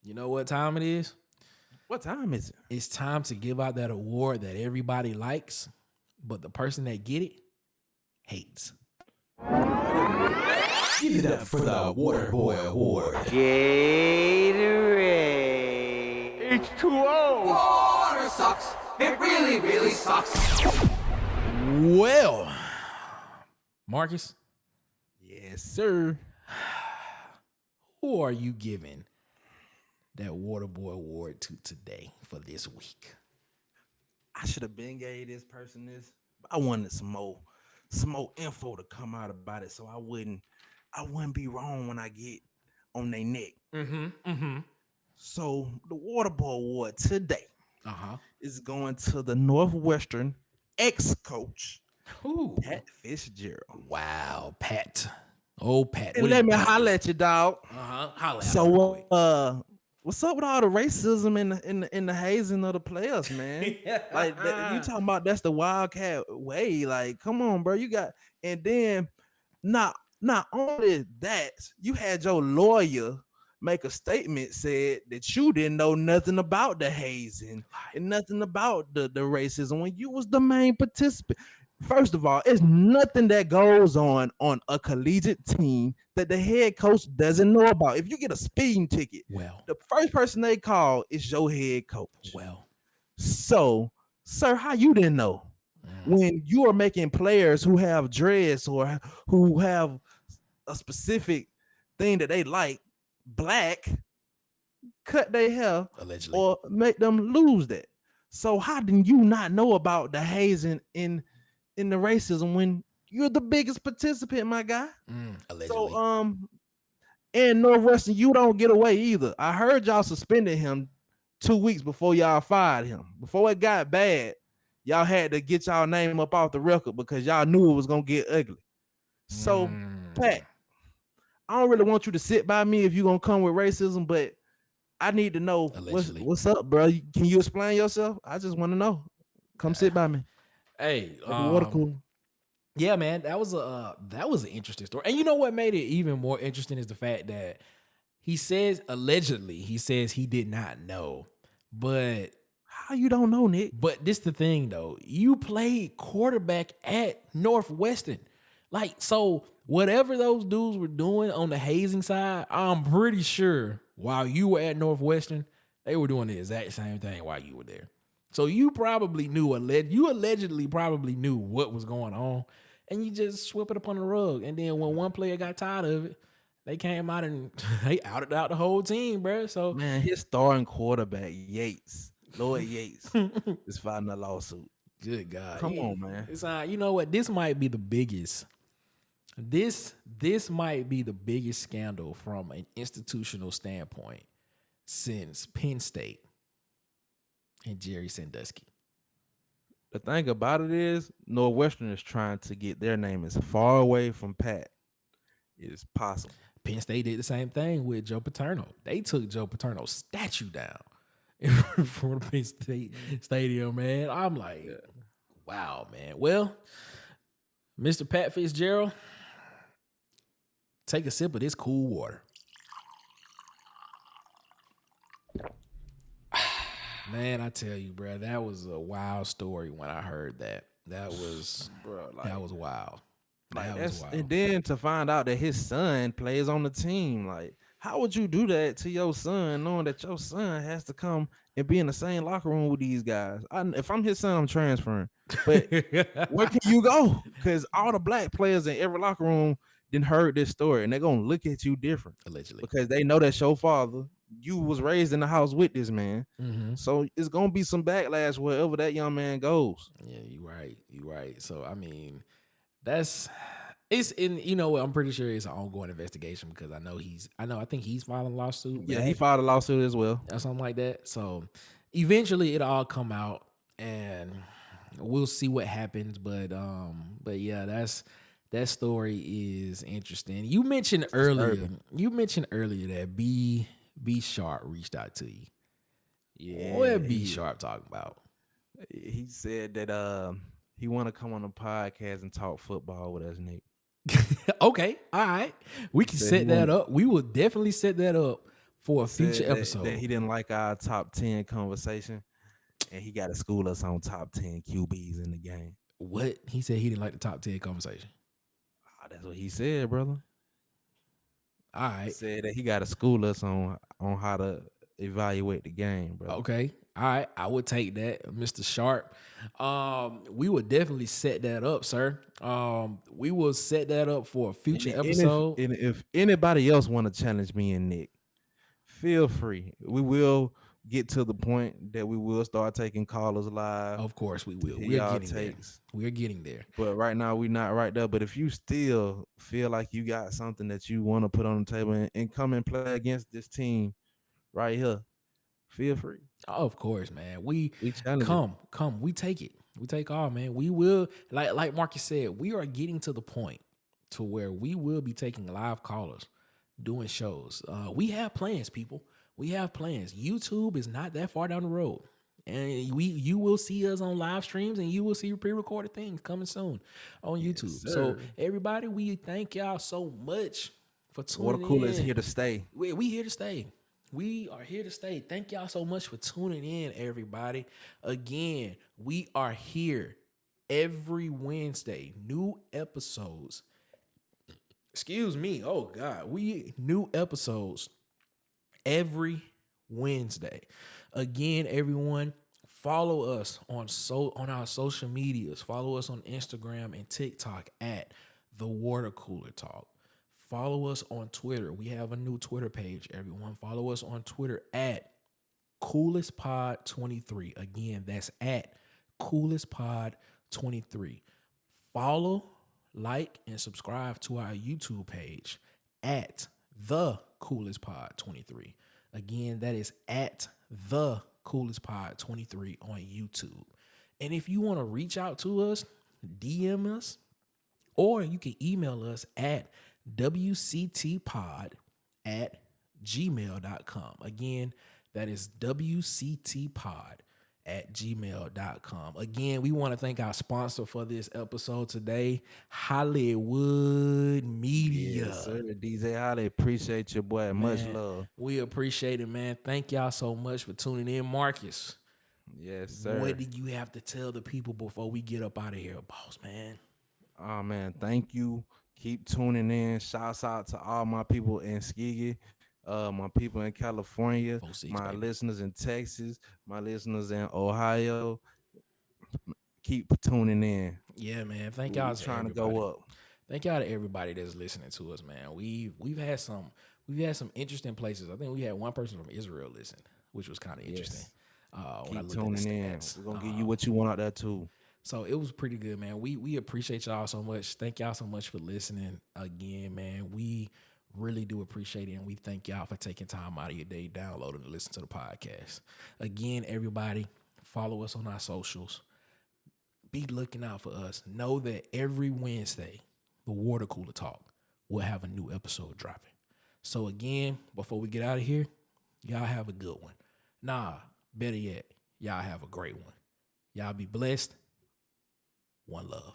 B: you know what time it is?
C: What time is it?
B: It's time to give out that award that everybody likes, but the person that get it hates.
A: Give it up for the Water Boy Award.
D: Gatorade. H2O.
E: Water sucks. It really, really sucks.
B: Well, Marcus,
C: Yes, sir.
B: who are you giving that Water Boy Award to today for this week?
C: I should have been gave this person this. But I wanted some more info to come out about it, so I wouldn't be wrong when I get on their neck. So the Water Boy Award today is going to the Northwestern ex-coach,
B: Ooh.
C: Pat Fitzgerald.
B: Wow, Pat. Oh, Pat.
C: And let me holler at you, dog.
B: Holla at
C: So
B: him real quick.
C: what's up with all the racism in the hazing of the players, man? Like you talking about that's the Wildcat way. Like, come on, bro. You got, and then not only that, you had your lawyer make a statement said that you didn't know nothing about the hazing and nothing about the racism when you was the main participant. First of all, it's nothing that goes on a collegiate team that the head coach doesn't know about. If you get a speeding ticket, the first person they call is your head coach. So, sir, how you didn't know when you are making players who have dreads or who have a specific thing that they like, black, cut their hair
B: Allegedly.
C: or make them lose that? So how did you not know about the hazing in the racism when you're the biggest participant, my guy?
B: Allegedly.
C: So and Northwestern, you don't get away either. I heard y'all suspended him 2 weeks before y'all fired him. Before it got bad, y'all had to get y'all name up off the record because y'all knew it was gonna get ugly. So Pat, I don't really want you to sit by me if you're gonna come with racism, but I need to know what's up, bro. Can you explain yourself? I just want to know. Come sit by me.
B: Hey,
C: Water cool.
B: Yeah, man, that was an interesting story. And you know what made it even more interesting is the fact that he says he did not know. But
C: how you don't know, Nick?
B: But this the thing though. You played quarterback at Northwestern. Like, so whatever those dudes were doing on the hazing side, I'm pretty sure while you were at Northwestern, they were doing the exact same thing while you were there. So you probably knew, you allegedly probably knew what was going on, and you just swept it up on the rug. And then when one player got tired of it, They came out and they outed out the whole team, bro. So
C: Man, his starting quarterback, Lloyd Yates, is filing a lawsuit.
B: good God.
C: Come on, man.
B: It's you know what? This might be the biggest. This might be the biggest scandal from an institutional standpoint since Penn State and Jerry Sandusky.
C: The thing about it is, Northwestern is trying to get their name as far away from Pat as possible.
B: Penn State did the same thing with Joe Paterno. They took Joe Paterno's statue down in front of Penn State Stadium, man. I'm like, wow, man. Well, Mr. Pat Fitzgerald, take a sip of this cool water. Man, I tell you, bro, that was a wild story when I heard that. That was,
C: Bro,
B: that was wild.
C: Like
B: That was wild.
C: and then to find out that his son plays on the team, like, how would you do that to your son, knowing that your son has to come and be in the same locker room with these guys? If I'm his son, I'm transferring. But where can you go? Because all the black players in every locker room didn't heard this story, and they're gonna look at you different
B: Allegedly.
C: because they know that's your father. You was raised in the house with this man, so it's gonna be some backlash wherever that young man goes.
B: Yeah, you're right. You're right. So I mean, it's in, you know what, I'm pretty sure it's an ongoing investigation because I think he's filing a lawsuit.
C: Yeah, he filed a lawsuit as well.
B: Or something like that. So eventually it'll all come out and we'll see what happens. But yeah, that story is interesting. You mentioned earlier that B Sharp reached out to you.
C: Yeah,
B: What B Sharp talking about?
C: He said that he want to come on the podcast and talk football with us, Nick.
B: Okay, all right. We can set that up. We will definitely set that up for a future episode.
C: That he didn't like our top 10 conversation, and he got to school us on top 10 QBs in the game.
B: What? He said he didn't like the top 10 conversation.
C: That's what he said, brother.
B: All
C: He
B: right.
C: said that he got to school us on how to evaluate the game, bro.
B: Okay. All right. I would take that, Mr. Sharp. We would definitely set that up, sir. We will set that up for a future episode.
C: And if anybody else want to challenge me and Nick, feel free. We will get to the point that we will start taking callers live.
B: Of course we will.
C: Hear
B: We're
C: y'all
B: getting there. We're getting there.
C: But right now we're not right there. But if you still feel like you got something that you want to put on the table and come and play against this team right here, feel free.
B: Of course, man. We
C: challenge
B: come. We take it. We take all, man. We will, like Marcus said, we are getting to the point to where we will be taking live callers, doing shows. We have plans, people. We have plans. YouTube is not that far down the road. And you will see us on live streams and you will see pre-recorded things coming soon on YouTube.
C: Yes,
B: so everybody, we thank y'all so much for tuning in.
C: Water Cooler is here to stay.
B: We here to stay. We are here to stay. Thank y'all so much for tuning in, everybody. Again, we are here every Wednesday. New episodes. Excuse me. Oh, God. New episodes every Wednesday. Again, everyone, follow us on our social medias. Follow us on Instagram and TikTok at The Water Cooler Talk. Follow us on Twitter. We have a new Twitter page, everyone. Follow us on Twitter at CoolestPod23. Again, that's at CoolestPod23. Follow, like, and subscribe to our YouTube page at The Coolest Pod 23. Again, that is at The Coolest Pod 23 on YouTube. And if you want to reach out to us, DM us, or you can email us at wctpod@gmail.com. Again, that is wctpod@gmail.com. Again, we want to thank our sponsor for this episode today, Hollywood Media.
C: Yes, sir. DJ Holly, appreciate your boy. Much love.
B: We appreciate it, man. Thank y'all so much for tuning in. Marcus,
C: yes, sir.
B: what do you have to tell the people before we get up out of here, boss, man?
C: Oh, man, thank you. Keep tuning in. Shouts out to all my people in Skiggy, my people in California, my listeners in Texas, my listeners in Ohio. Keep tuning in.
B: Yeah, man. Thank y'all.
C: Trying to go up.
B: Thank y'all to everybody that's listening to us, man. We've had some interesting places. I think we had one person from Israel listen, which was kind of interesting. When I
C: Keep
B: looked at the
C: tuning in.
B: stats.
C: We're gonna give you what you want out there too.
B: So it was pretty good, man. We appreciate y'all so much. Thank y'all so much for listening again, man. We really do appreciate it, and we thank y'all for taking time out of your day, downloading and listening to the podcast. Again, everybody, follow us on our socials. Be looking out for us. Know that every Wednesday, the Water Cooler Talk will have a new episode dropping. So again, before we get out of here, y'all have a good one. Better yet, y'all have a great one. Y'all be blessed. One love.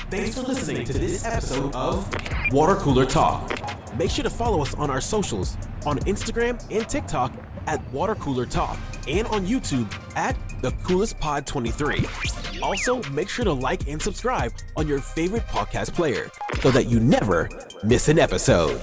A: Thanks for listening to this episode of Water Cooler Talk. Make sure to follow us on our socials on Instagram and TikTok at Water Cooler Talk and on YouTube at The Coolest Pod 23. Also, make sure to like and subscribe on your favorite podcast player so that you never miss an episode.